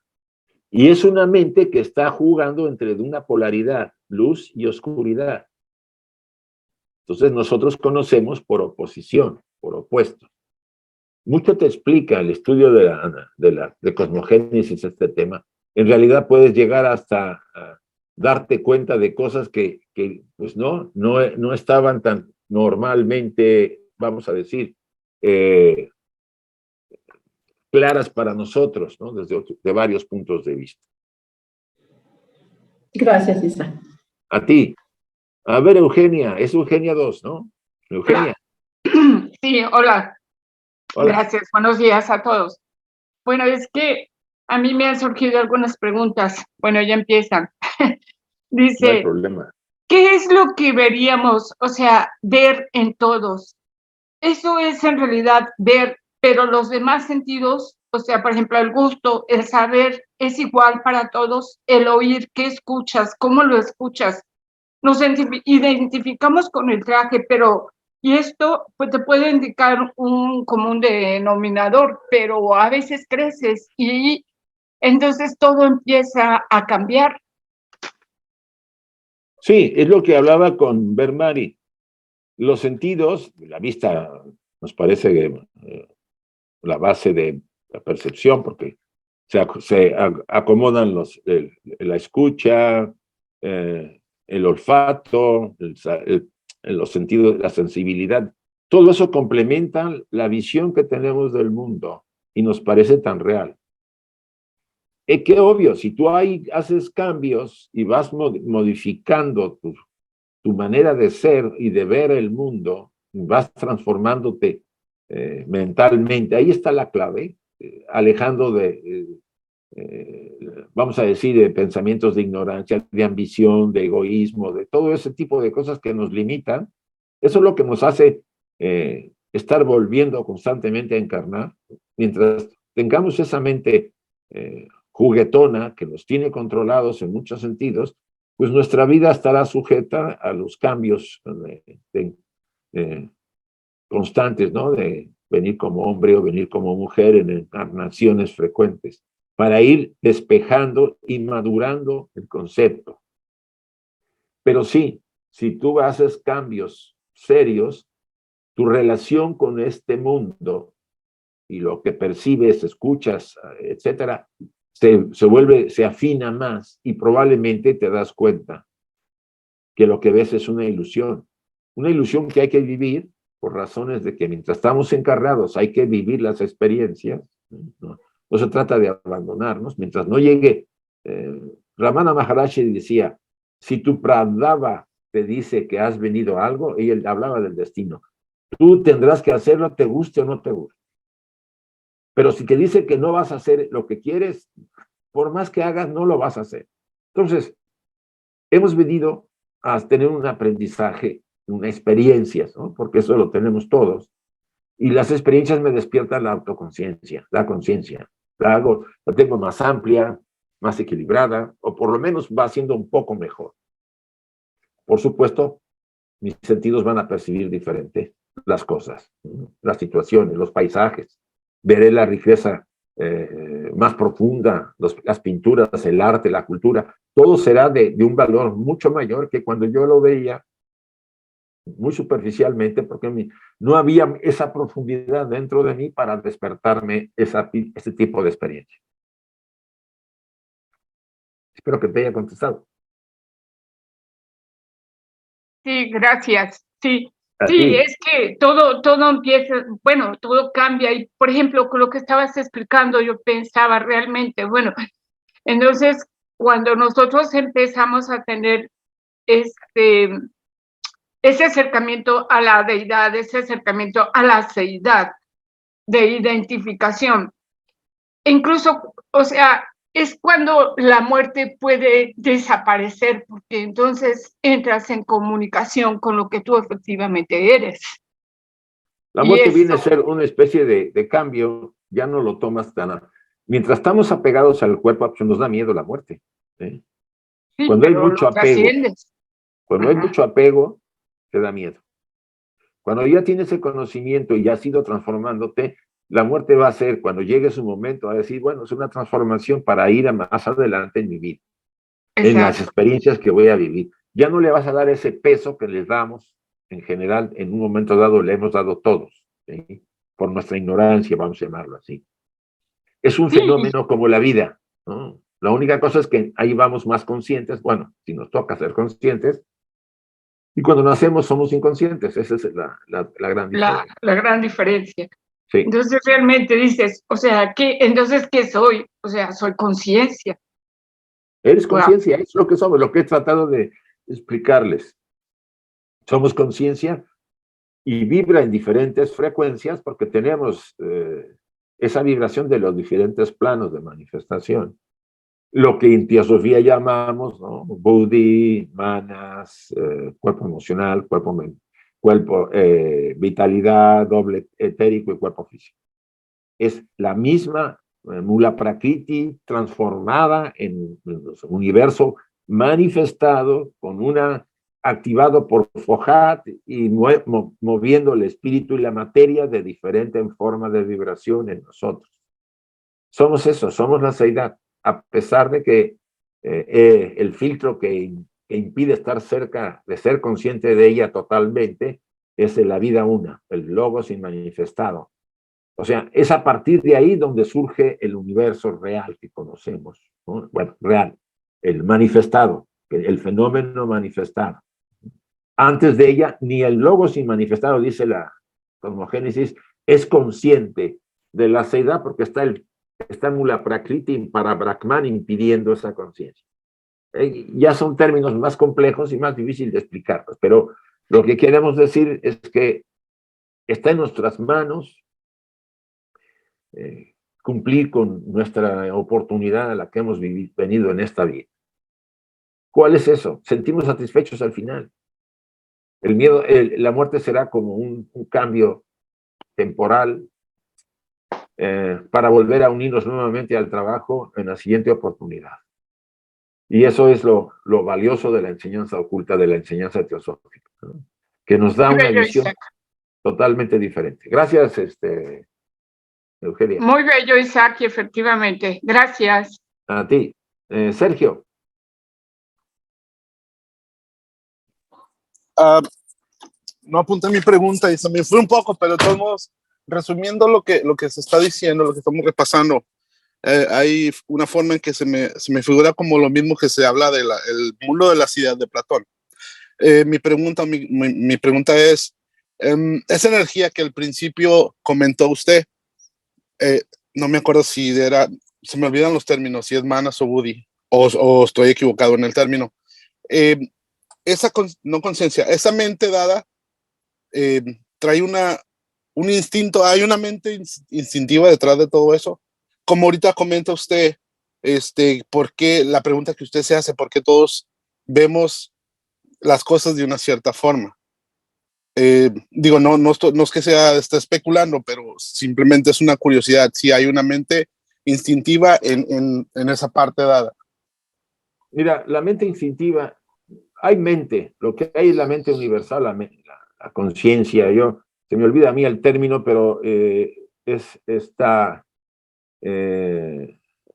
Y es una mente que está jugando entre una polaridad, luz y oscuridad. Entonces nosotros conocemos por oposición, por opuesto. Mucho te explica el estudio de cosmogénesis, este tema. En realidad puedes llegar hasta darte cuenta de cosas que pues no estaban tan normalmente, vamos a decir, claras para nosotros, ¿no? De varios puntos de vista. Gracias, Isa. A ti. A ver, Eugenia, es Eugenia 2, ¿no? Eugenia. Sí, hola. Hola. Gracias, buenos días a todos. Bueno, es que a mí me han surgido algunas preguntas. Bueno, ya empiezan. Dice, no hay problema. ¿Qué es lo que veríamos, o sea, ver en todos? Eso es en realidad ver, pero los demás sentidos, o sea, por ejemplo, el gusto, el saber, es igual para todos. El oír, ¿qué escuchas? ¿Cómo lo escuchas? Nos identificamos con el traje, pero, y esto pues te puede indicar un común denominador, pero a veces creces y entonces todo empieza a cambiar. Sí, es lo que hablaba con Bermari. Los sentidos, la vista nos parece la base de la percepción, porque se acomodan la escucha, el olfato, los sentidos, la sensibilidad. Todo eso complementa la visión que tenemos del mundo y nos parece tan real. Es que obvio, si tú ahí haces cambios y vas modificando tu manera de ser y de ver el mundo, vas transformándote mentalmente. Ahí está la clave, alejando vamos a decir, de pensamientos de ignorancia, de ambición, de egoísmo, de todo ese tipo de cosas que nos limitan. Eso es lo que nos hace estar volviendo constantemente a encarnar. Mientras tengamos esa mente juguetona que nos tiene controlados en muchos sentidos, pues nuestra vida estará sujeta a los cambios constantes, ¿no? De venir como hombre o venir como mujer en encarnaciones frecuentes, para ir despejando y madurando el concepto. Pero sí, si tú haces cambios serios, tu relación con este mundo y lo que percibes, escuchas, etcétera, se afina más y probablemente te das cuenta que lo que ves es una ilusión que hay que vivir por razones de que mientras estamos encarnados hay que vivir las experiencias, no se trata de abandonarnos, mientras no llegue, Ramana Maharaji decía, si tu Pradava te dice que has venido a algo, y él hablaba del destino, tú tendrás que hacerlo, te guste o no te guste. Pero si te dice que no vas a hacer lo que quieres, por más que hagas, no lo vas a hacer. Entonces, hemos venido a tener un aprendizaje, una experiencia, ¿no? Porque eso lo tenemos todos. Y las experiencias me despiertan la autoconciencia, la conciencia. La tengo más amplia, más equilibrada, o por lo menos va siendo un poco mejor. Por supuesto, mis sentidos van a percibir diferente las cosas, las situaciones, los paisajes. Veré la riqueza más profunda, las pinturas, el arte, la cultura. Todo será de un valor mucho mayor que cuando yo lo veía muy superficialmente, porque no había esa profundidad dentro de mí para despertarme ese tipo de experiencia. Espero que te haya contestado. Sí, gracias. Sí, A sí, ti. es que todo empieza, bueno, todo cambia. Y, por ejemplo, con lo que estabas explicando, yo pensaba realmente, bueno, entonces, cuando nosotros empezamos a tener ese acercamiento a la deidad, ese acercamiento a la seidad de identificación, incluso, o sea, es cuando la muerte puede desaparecer, porque entonces entras en comunicación con lo que tú efectivamente eres. La Y muerte eso, viene a ser una especie de cambio, ya no lo tomas tan... Mientras estamos apegados al cuerpo, pues nos da miedo la muerte. ¿Sí? sí, Cuando hay pero lo mucho apego, trasciendes. cuando hay mucho apego, te da miedo. Cuando ya tienes el conocimiento y ya has ido transformándote, la muerte va a ser, cuando llegue su momento, a decir, bueno, es una transformación para ir a más adelante en mi vida, en las Exacto. experiencias que voy a vivir. Ya no le vas a dar ese peso que les damos, en general, en un momento dado le hemos dado todos, ¿sí? Por nuestra ignorancia, vamos a llamarlo así. Es un Sí, fenómeno como la vida, ¿no? La única cosa es que ahí vamos más conscientes, bueno, si nos toca ser conscientes, y cuando nacemos somos inconscientes, esa es la gran diferencia. la gran diferencia. Sí. Entonces realmente dices, o sea, entonces, ¿qué soy? O sea, soy conciencia. Eres Wow. conciencia, es lo que somos, lo que he tratado de explicarles. Somos conciencia y vibra en diferentes frecuencias porque tenemos esa vibración de los diferentes planos de manifestación. Lo que en teosofía llamamos, ¿no? Buddhi, manas, cuerpo emocional, cuerpo vitalidad, doble etérico y cuerpo físico. Es la misma Mula Prakriti transformada en un universo manifestado con una activado por Fohat y moviendo el espíritu y la materia de diferente forma de vibración en nosotros. Somos eso, somos la seidad, a pesar de que el filtro que impide estar cerca de ser consciente de ella totalmente es la vida una, el logos inmanifestado. O sea, es a partir de ahí donde surge el universo real que conocemos, ¿no? Bueno, real, el manifestado, el fenómeno manifestado. Antes de ella, ni el logos inmanifestado, dice la cosmogénesis, es consciente de la seidad porque está Mula Prakriti para Brahman impidiendo esa conciencia. ya son términos más complejos y más difíciles de explicarlos, pero lo que queremos decir es que está en nuestras manos cumplir con nuestra oportunidad a la que hemos venido en esta vida. ¿Cuál es eso? Sentimos satisfechos al final. El miedo, la muerte será como un cambio temporal para volver a unirnos nuevamente al trabajo en la siguiente oportunidad. Y eso es lo valioso de la enseñanza oculta, de la enseñanza teosófica, ¿no? Que nos da una Bello, visión Isaac. totalmente diferente. Gracias, Eugenia. Muy bello, Isaac, y efectivamente. Gracias. A ti. Sergio. No apunté mi pregunta y se me fue un poco, pero de todos modos, resumiendo lo que se está diciendo, lo que estamos repasando, hay una forma en que se me figura como lo mismo que se habla del mundo de las ideas de Platón. Mi pregunta es, esa energía que al principio comentó usted, no me acuerdo si era, se me olvidan los términos, si es Manas o Buddhi, o estoy equivocado en el término. Esa no conciencia, esa mente dada trae un instinto, hay una mente instintiva detrás de todo eso. Como ahorita comenta usted, ¿por qué la pregunta que usted se hace, por qué todos vemos las cosas de una cierta forma? Digo, no es que esté especulando, pero simplemente es una curiosidad, si hay una mente instintiva en esa parte dada. Mira, la mente instintiva, hay mente, lo que hay es la mente universal, la conciencia. Se me olvida a mí el término, pero es esta,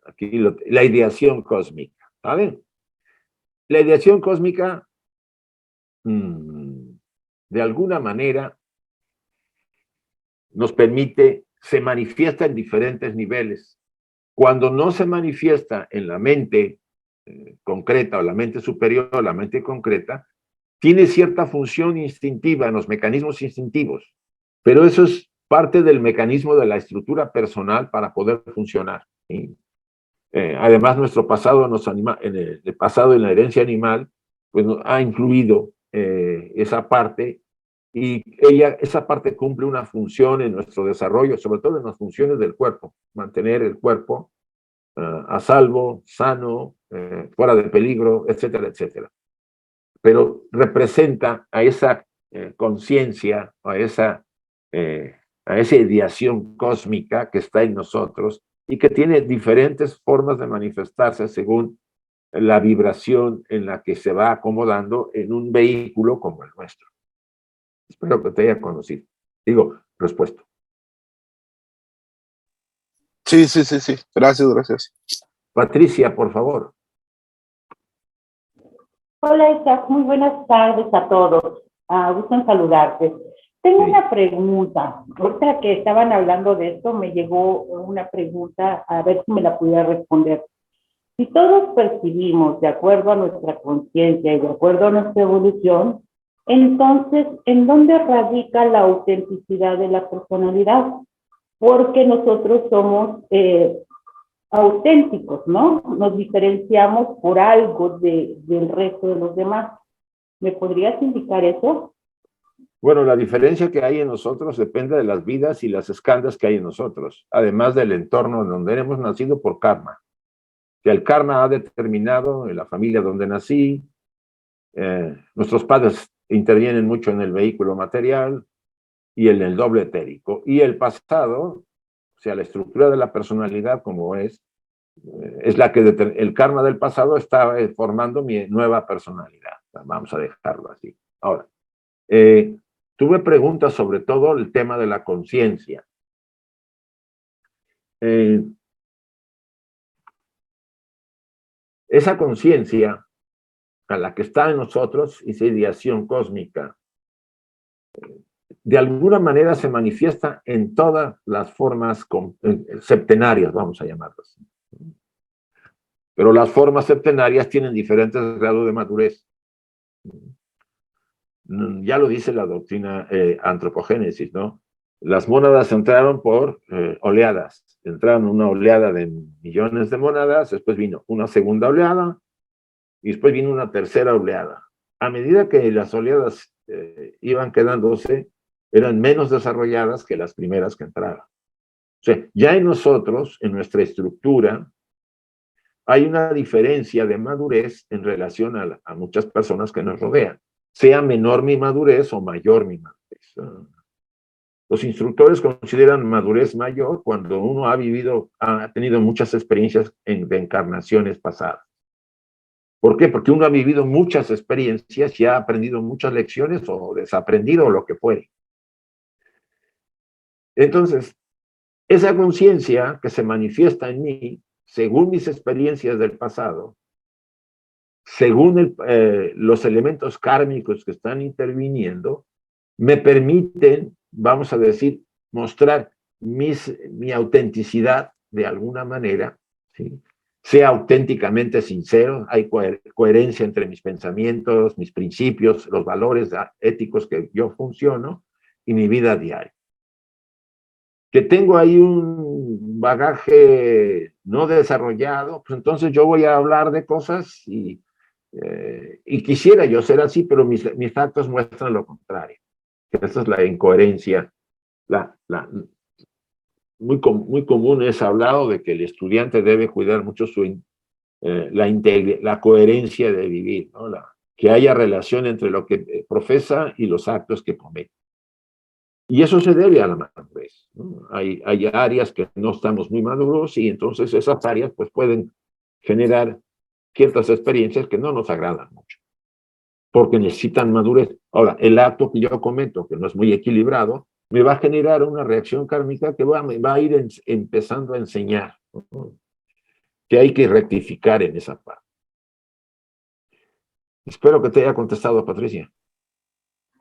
aquí la ideación cósmica, ¿vale? La ideación cósmica, de alguna manera, nos permite, se manifiesta en diferentes niveles. Cuando no se manifiesta en la mente concreta o la mente superior o la mente concreta, tiene cierta función instintiva en los mecanismos instintivos, pero eso es parte del mecanismo de la estructura personal para poder funcionar, ¿sí? Además, nuestro pasado en el pasado en la herencia animal, pues ha incluido esa parte, y esa parte cumple una función en nuestro desarrollo, sobre todo en las funciones del cuerpo, mantener el cuerpo a salvo, sano, fuera de peligro, etcétera, etcétera. Pero representa a esa conciencia, a esa ideación cósmica que está en nosotros y que tiene diferentes formas de manifestarse según la vibración en la que se va acomodando en un vehículo como el nuestro. Espero que te haya conocido. Respuesto. Sí. Gracias. Patricia, por favor. Hola, Isaac. Muy buenas tardes a todos. Gusto en saludarte. Tengo una pregunta. Ahorita que estaban hablando de esto, me llegó una pregunta, a ver si me la pudiera responder. Si todos percibimos de acuerdo a nuestra conciencia y de acuerdo a nuestra evolución, entonces, ¿en dónde radica la autenticidad de la personalidad? Porque nosotros somos auténticos, ¿no? Nos diferenciamos por algo del resto de los demás. ¿Me podrías indicar eso? Bueno, la diferencia que hay en nosotros depende de las vidas y las escándalos que hay en nosotros, además del entorno en donde hemos nacido por karma. Que el karma ha determinado en la familia donde nací, nuestros padres intervienen mucho en el vehículo material y en el doble etérico. Y el pasado, o sea, la estructura de la personalidad como es la que el karma del pasado está formando mi nueva personalidad. Vamos a dejarlo así. Ahora, tú me preguntas sobre todo el tema de la conciencia. Esa conciencia a la que está en nosotros, esa ideación cósmica, de alguna manera se manifiesta en todas las formas septenarias, vamos a llamarlas. Pero las formas septenarias tienen diferentes grados de madurez. Ya lo dice la doctrina antropogénesis, ¿no? Las mónadas entraron por oleadas. Entraron una oleada de millones de mónadas, después vino una segunda oleada, y después vino una tercera oleada. A medida que las oleadas iban quedándose, eran menos desarrolladas que las primeras que entraron. O sea, ya en nosotros, en nuestra estructura, hay una diferencia de madurez en relación a muchas personas que nos rodean, sea menor mi madurez o mayor mi madurez. Los instructores consideran madurez mayor cuando uno ha tenido muchas experiencias de encarnaciones pasadas. ¿Por qué? Porque uno ha vivido muchas experiencias y ha aprendido muchas lecciones o desaprendido o lo que fuere. Entonces, esa conciencia que se manifiesta en mí, según mis experiencias del pasado, según los elementos kármicos que están interviniendo, me permiten, vamos a decir, mostrar mi autenticidad de alguna manera, ¿sí? Sea auténticamente sincero, hay coherencia entre mis pensamientos, mis principios, los valores éticos que yo funciono y mi vida diaria. Que tengo ahí un bagaje no desarrollado, pues entonces yo voy a hablar de cosas y quisiera yo ser así, pero mis actos muestran lo contrario. Esa es la incoherencia. Muy común es hablado de que el estudiante debe cuidar mucho la coherencia de vivir, ¿no? Que haya relación entre lo que profesa y los actos que comete. Y eso se debe a la madurez, ¿no? Hay áreas que no estamos muy maduros y entonces esas áreas pues pueden generar ciertas experiencias que no nos agradan mucho, porque necesitan madurez. Ahora, el acto que yo cometo, que no es muy equilibrado, me va a generar una reacción kármica que me va a ir empezando a enseñar, ¿no? Que hay que rectificar en esa parte. Espero que te haya contestado, Patricia.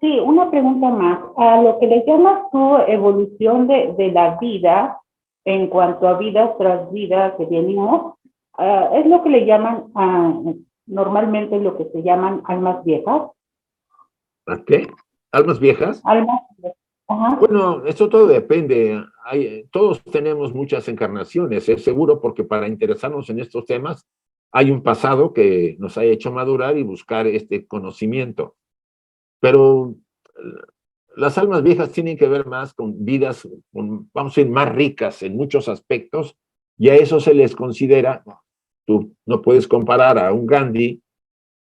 Sí, una pregunta más. A lo que le llamas tú evolución de la vida, en cuanto a vidas tras vidas que venimos, es lo que le llaman, normalmente lo que se llaman almas viejas. ¿A qué? ¿Almas viejas? Almas viejas. Ajá. Bueno, eso todo depende. Todos tenemos muchas encarnaciones, es seguro, porque para interesarnos en estos temas hay un pasado que nos ha hecho madurar y buscar este conocimiento. Pero las almas viejas tienen que ver más con vidas, vamos a decir, más ricas en muchos aspectos, y a eso se les considera. Tú no puedes comparar a un Gandhi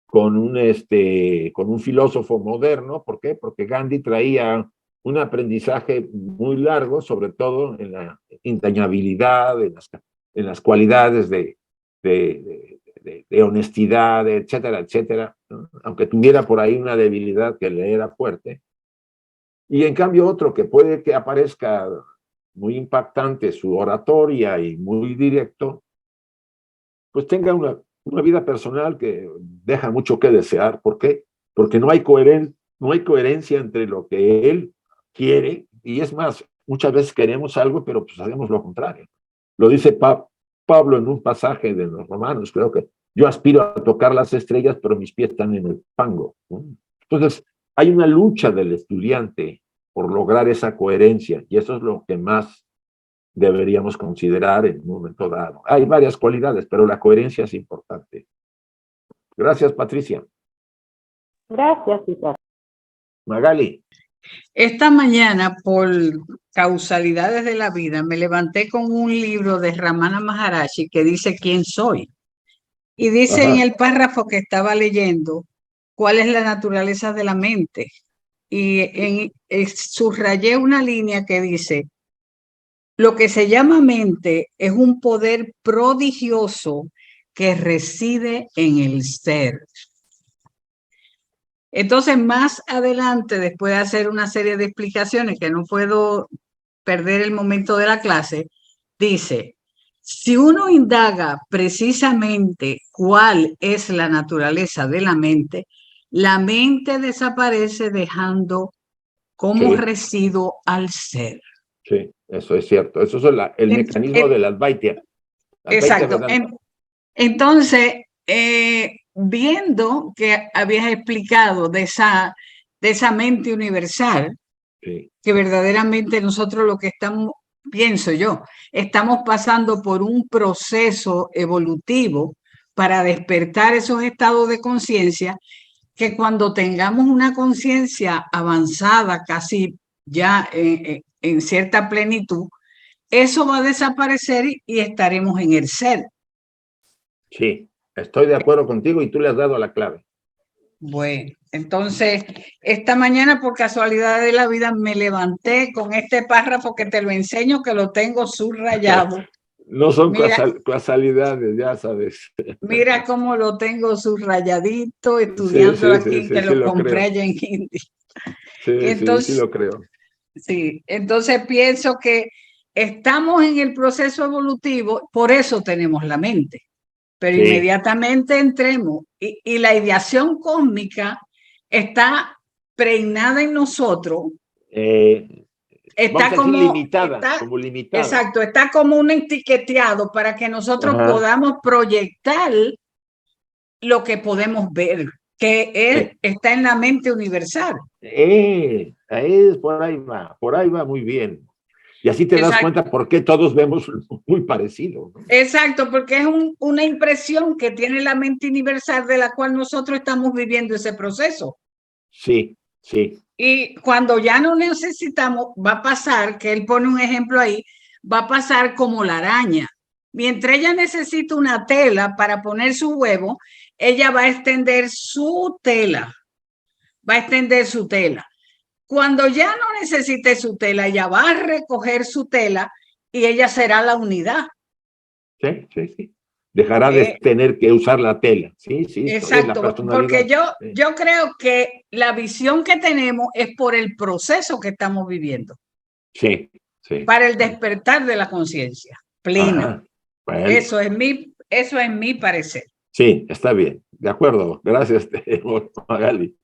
con un filósofo moderno. ¿Por qué? Porque Gandhi traía un aprendizaje muy largo, sobre todo en la entrañabilidad, en las cualidades de honestidad, etcétera, etcétera, ¿no? Aunque tuviera por ahí una debilidad que le era fuerte. Y en cambio otro que puede que aparezca muy impactante su oratoria y muy directo, pues tenga una vida personal que deja mucho que desear. ¿Por qué? Porque no hay coherencia entre lo que él quiere, y es más, muchas veces queremos algo, pero pues hacemos lo contrario. Lo dice Pablo en un pasaje de los Romanos, creo que: yo aspiro a tocar las estrellas, pero mis pies están en el fango, ¿no? Entonces, hay una lucha del estudiante por lograr esa coherencia, y eso es lo que más deberíamos considerar en un momento dado. Hay varias cualidades, pero la coherencia es importante. Gracias, Patricia. Gracias, César. Magali. Esta mañana, por causalidades de la vida, me levanté con un libro de Ramana Maharaji que dice ¿Quién soy? Y dice en el párrafo que estaba leyendo cuál es la naturaleza de la mente. Y subrayé una línea que dice: lo que se llama mente es un poder prodigioso que reside en el ser. Entonces, más adelante, después de hacer una serie de explicaciones que no puedo perder el momento de la clase, dice: si uno indaga precisamente cuál es la naturaleza de la mente desaparece dejando como residuo al ser. Sí, eso es cierto. Eso es el mecanismo del Advaita. Exacto. Entonces, viendo que habías explicado de esa mente universal, sí, que verdaderamente nosotros lo que estamos, pienso yo, estamos pasando por un proceso evolutivo para despertar esos estados de conciencia, que cuando tengamos una conciencia avanzada, casi ya en cierta plenitud, eso va a desaparecer y estaremos en el ser. Sí, estoy de acuerdo contigo y tú le has dado la clave. Bueno, entonces, esta mañana por casualidad de la vida me levanté con este párrafo que te lo enseño, que lo tengo subrayado. No son Mira, casualidades, ya sabes. mira cómo lo tengo subrayadito, estudiando aquí, que lo compré allá en Hindi. Sí, lo creo. Sí, entonces pienso que estamos en el proceso evolutivo, por eso tenemos la mente. Pero Sí. inmediatamente entremos y la ideación cósmica está pregnada en nosotros. Está como limitada, como limitada. Exacto, está como un etiqueteado para que nosotros podamos proyectar lo que podemos ver, que está en la mente universal. Por ahí va muy bien. Y así te das cuenta por qué todos vemos muy parecido, ¿no? Exacto, porque es una impresión que tiene la mente universal de la cual nosotros estamos viviendo ese proceso. Sí, sí. Y cuando ya no necesitamos, va a pasar, que él pone un ejemplo ahí, va a pasar como la araña. Mientras ella necesita una tela para poner su huevo, ella va a extender su tela. Va a extender su tela. Cuando ya no necesite su tela, ella va a recoger su tela y ella será la unidad. Sí. Dejará de tener que usar la tela. Sí. Exacto, porque yo creo que la visión que tenemos es por el proceso que estamos viviendo. Sí. Para el despertar de la conciencia plena. Bueno. Eso es mi parecer. Sí, está bien. De acuerdo. Gracias, Magali.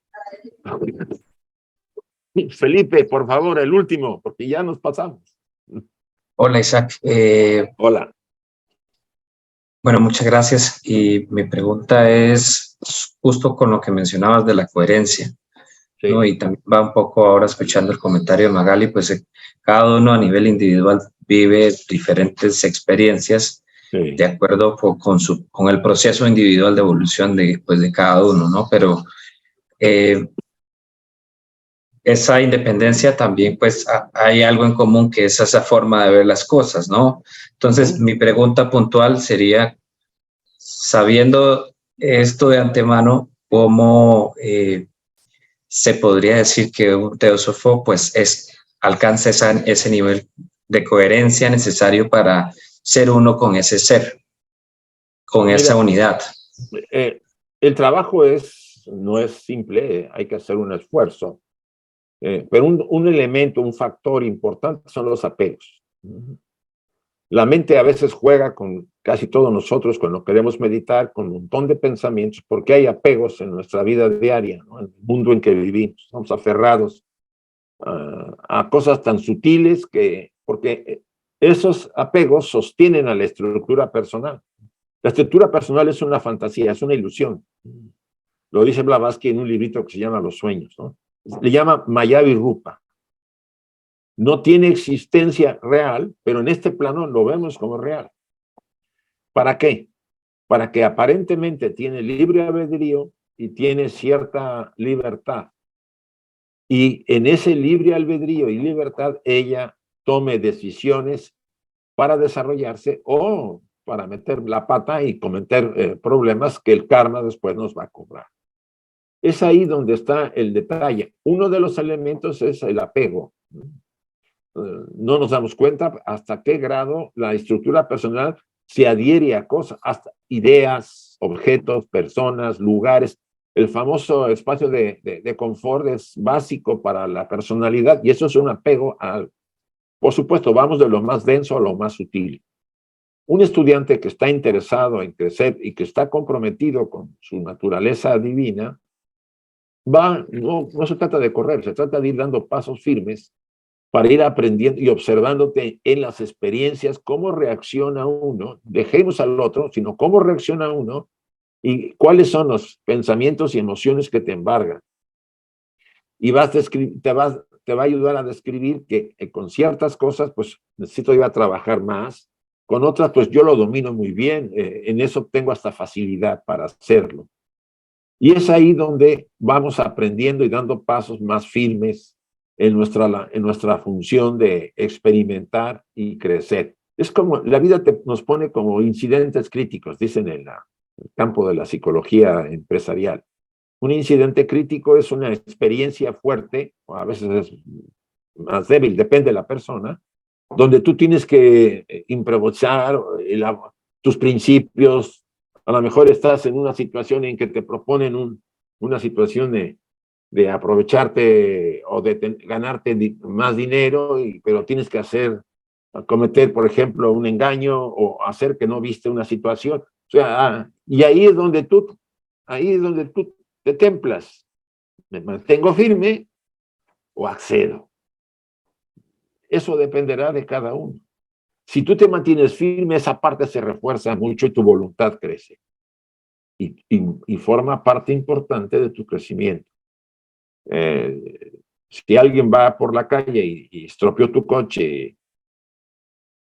Felipe, por favor, el último, porque ya nos pasamos. Hola, Isaac. Hola. Bueno, muchas gracias. Y mi pregunta es justo con lo que mencionabas de la coherencia, sí, ¿no? Y también va un poco ahora escuchando el comentario de Magali, pues cada uno a nivel individual vive diferentes experiencias, sí, de acuerdo con el proceso individual de evolución de cada uno, ¿no? Pero esa independencia también, pues hay algo en común que es esa forma de ver las cosas, ¿no? Entonces, mi pregunta puntual sería, sabiendo esto de antemano, ¿cómo se podría decir que un teósofo, pues, alcanza ese nivel de coherencia necesario para ser uno con ese ser, con esa unidad? El trabajo no es simple, hay que hacer un esfuerzo. Pero un elemento, un factor importante son los apegos. La mente a veces juega con casi todos nosotros cuando queremos meditar, con un montón de pensamientos, porque hay apegos en nuestra vida diaria, ¿no? En el mundo en que vivimos. Estamos aferrados a cosas tan sutiles porque esos apegos sostienen a la estructura personal. La estructura personal es una fantasía, es una ilusión. Lo dice Blavatsky en un librito que se llama Los sueños, ¿no? Le llama Mayavirupa. No tiene existencia real, pero en este plano lo vemos como real. ¿Para qué? Para que aparentemente tiene libre albedrío y tiene cierta libertad. Y en ese libre albedrío y libertad ella tome decisiones para desarrollarse o para meter la pata y cometer problemas que el karma después nos va a cobrar. Es ahí donde está el detalle. Uno de los elementos es el apego. No nos damos cuenta hasta qué grado la estructura personal se adhiere a cosas, hasta ideas, objetos, personas, lugares. El famoso espacio de confort es básico para la personalidad y eso es un apego al... Por supuesto, vamos de lo más denso a lo más sutil. Un estudiante que está interesado en crecer y que está comprometido con su naturaleza divina, no se trata de correr, se trata de ir dando pasos firmes para ir aprendiendo y observándote en las experiencias cómo reacciona uno, dejemos al otro, sino cómo reacciona uno y cuáles son los pensamientos y emociones que te embargan. Y te va a ayudar a describir que con ciertas cosas, pues necesito ir a trabajar más, Con otras, pues yo lo domino muy bien, en eso tengo hasta facilidad para hacerlo. Y es ahí donde vamos aprendiendo y dando pasos más firmes en nuestra función de experimentar y crecer. Es como, la vida nos pone como incidentes críticos, dicen en el campo de la psicología empresarial. Un incidente crítico es una experiencia fuerte, o a veces es más débil, depende de la persona, donde tú tienes que improvisar tus principios. A lo mejor estás en una situación en que te proponen una situación de aprovecharte o de ganarte más dinero, pero tienes que cometer, por ejemplo, un engaño o hacer que no viste una situación. O sea, y ahí es donde tú te templas. ¿Me mantengo firme o accedo? Eso dependerá de cada uno. Si tú te mantienes firme, esa parte se refuerza mucho y tu voluntad crece. Y forma parte importante de tu crecimiento. Si alguien va por la calle y estropeó tu coche,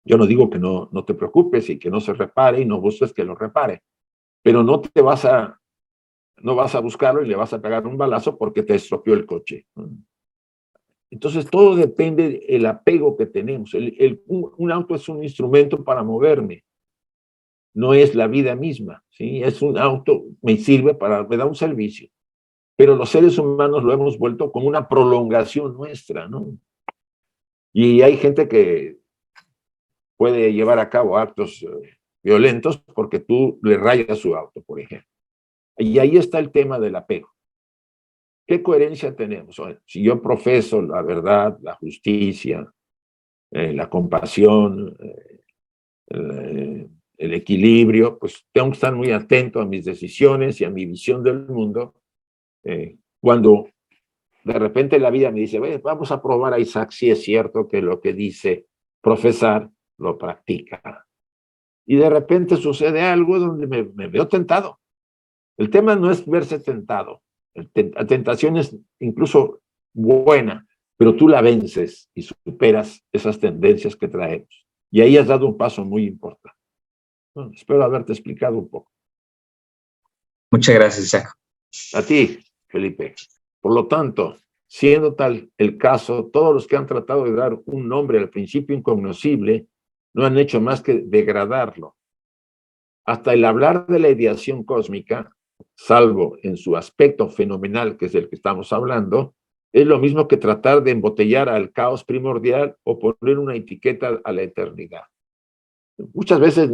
yo no digo que no te preocupes y que no se repare y no busques que lo repare, pero no vas a buscarlo y le vas a pegar un balazo porque te estropeó el coche. Entonces todo depende del apego que tenemos. Un auto es un instrumento para moverme, no es la vida misma, ¿sí? Es un auto, me da un servicio, pero los seres humanos lo hemos vuelto como una prolongación nuestra, ¿no? Y hay gente que puede llevar a cabo actos violentos porque tú le rayas su auto, por ejemplo. Y ahí está el tema del apego. ¿Qué coherencia tenemos? Si yo profeso la verdad, la justicia, la compasión, el equilibrio, pues tengo que estar muy atento a mis decisiones y a mi visión del mundo. Cuando de repente la vida me dice, vamos a probar a Isaac si es cierto que lo que dice profesar lo practica. Y de repente sucede algo donde me veo tentado. El tema no es verse tentado. La tentación es incluso buena, pero tú la vences y superas esas tendencias que traemos. Y ahí has dado un paso muy importante. Bueno, espero haberte explicado un poco. Muchas gracias, Isaac. A ti, Felipe. Por lo tanto, siendo tal el caso, todos los que han tratado de dar un nombre al principio incognoscible no han hecho más que degradarlo. Hasta el hablar de la ideación cósmica, salvo en su aspecto fenomenal, que es el que estamos hablando, es lo mismo que tratar de embotellar al caos primordial o poner una etiqueta a la eternidad. Muchas veces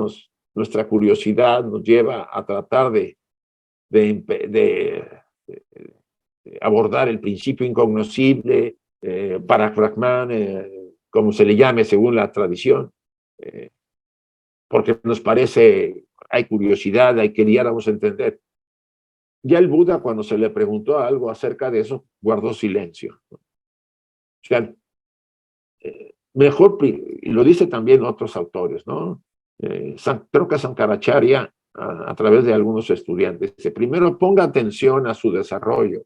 nuestra curiosidad nos lleva a tratar de abordar el principio incognoscible, parafragmán, como se le llame según la tradición, porque nos parece, hay curiosidad, queríamos entender. Ya el Buda, cuando se le preguntó algo acerca de eso, guardó silencio. O sea, mejor, y lo dice también otros autores, ¿no? Creo que Sankaracharya, a través de algunos estudiantes, dice, primero ponga atención a su desarrollo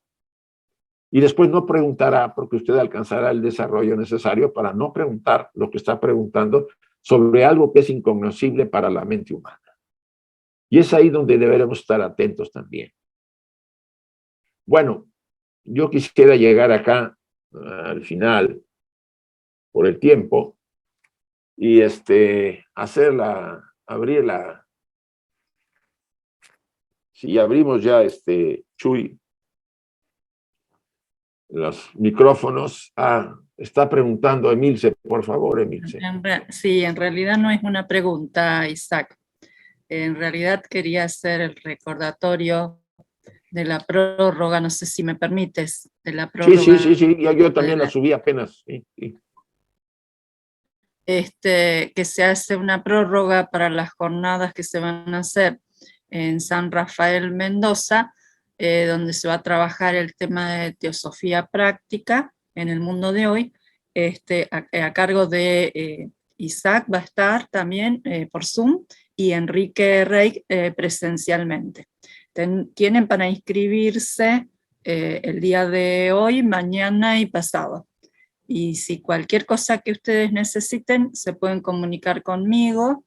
y después no preguntará porque usted alcanzará el desarrollo necesario para no preguntar lo que está preguntando sobre algo que es incognoscible para la mente humana. Y es ahí donde deberemos estar atentos también. Bueno, yo quisiera llegar acá al final por el tiempo y si abrimos ya Chuy, los micrófonos. Está preguntando Emilce, por favor, Emilce. Sí, en realidad no es una pregunta, Isaac. En realidad quería hacer el recordatorio de la prórroga, no sé si me permites, de la prórroga. Sí, yo también la subí apenas. Sí. Que se hace una prórroga para las jornadas que se van a hacer en San Rafael, Mendoza, donde se va a trabajar el tema de teosofía práctica en el mundo de hoy, a cargo de Isaac va a estar también por Zoom y Enrique Rey presencialmente. Tienen para inscribirse el día de hoy, mañana y pasado. Y si cualquier cosa que ustedes necesiten, se pueden comunicar conmigo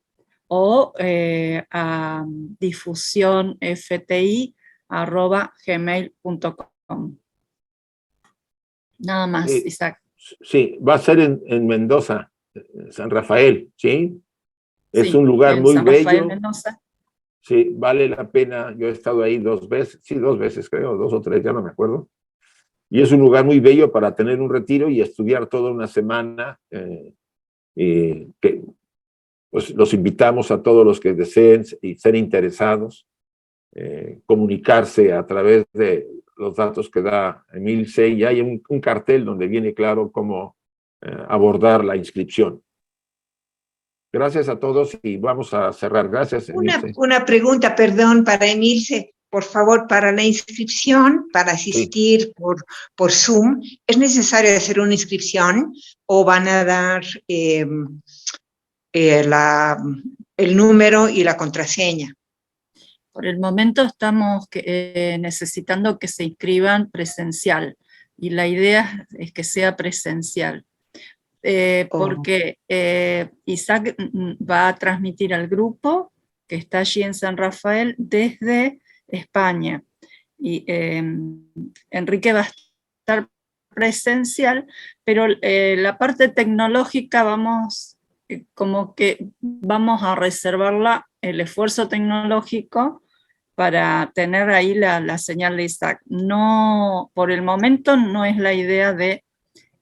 o a difusionfti@gmail.com. Nada más, Isaac. Sí, va a ser en Mendoza, San Rafael, ¿sí? Es Sí, un lugar en muy San Rafael, bello. Mendoza. Sí, vale la pena. Yo he estado ahí 2 veces, sí, 2 veces creo, 2 o 3, ya no me acuerdo. Y es un lugar muy bello para tener un retiro y estudiar toda una semana. Pues los invitamos a todos los que deseen y estén interesados, comunicarse a través de los datos que da Emilce, y hay un cartel donde viene claro cómo abordar la inscripción. Gracias a todos y vamos a cerrar. Gracias, Emilce. Una pregunta, perdón, para Emilce. Por favor, para la inscripción, para asistir por Zoom, ¿es necesario hacer una inscripción o van a dar el número y la contraseña? Por el momento estamos necesitando que se inscriban presencial y la idea es que sea presencial. Porque Isaac va a transmitir al grupo que está allí en San Rafael desde España. Y Enrique va a estar presencial, pero la parte tecnológica como que vamos a reservarla, el esfuerzo tecnológico, para tener ahí la señal de Isaac. No, por el momento no es la idea de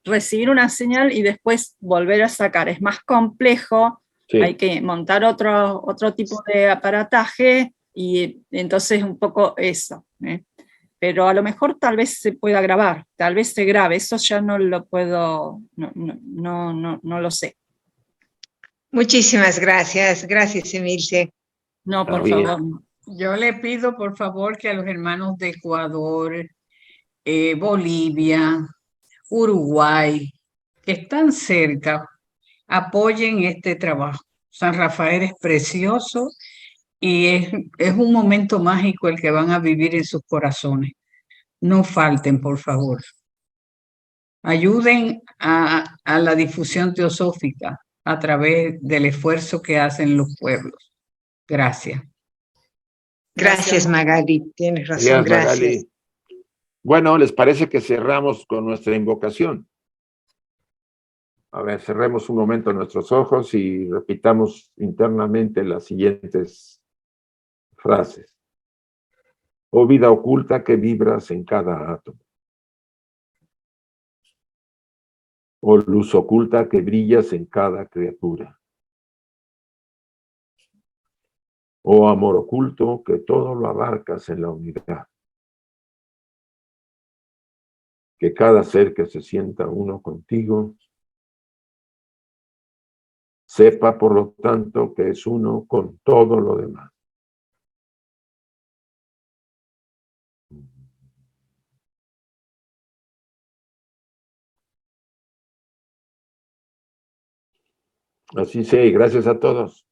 recibir una señal y después volver a sacar. Es más complejo, hay que montar otro tipo de aparataje y entonces un poco eso. Pero a lo mejor tal vez se pueda grabar, tal vez se grabe, eso ya no lo puedo, no lo sé. Muchísimas gracias, gracias Emilce. No, por favor. Yo le pido por favor que a los hermanos de Ecuador, Bolivia, Uruguay, que están cerca, apoyen este trabajo. San Rafael es precioso y es un momento mágico el que van a vivir en sus corazones. No falten, por favor. Ayuden a la difusión teosófica a través del esfuerzo que hacen los pueblos. Gracias. Gracias, Magali. Tienes razón, gracias. Magali. Bueno, ¿les parece que cerramos con nuestra invocación? A ver, cerremos un momento nuestros ojos y repitamos internamente las siguientes frases. Oh vida oculta que vibras en cada átomo. Oh luz oculta que brillas en cada criatura. Oh amor oculto que todo lo abarcas en la unidad. Que cada ser que se sienta uno contigo sepa, por lo tanto, que es uno con todo lo demás. Así sea, y gracias a todos.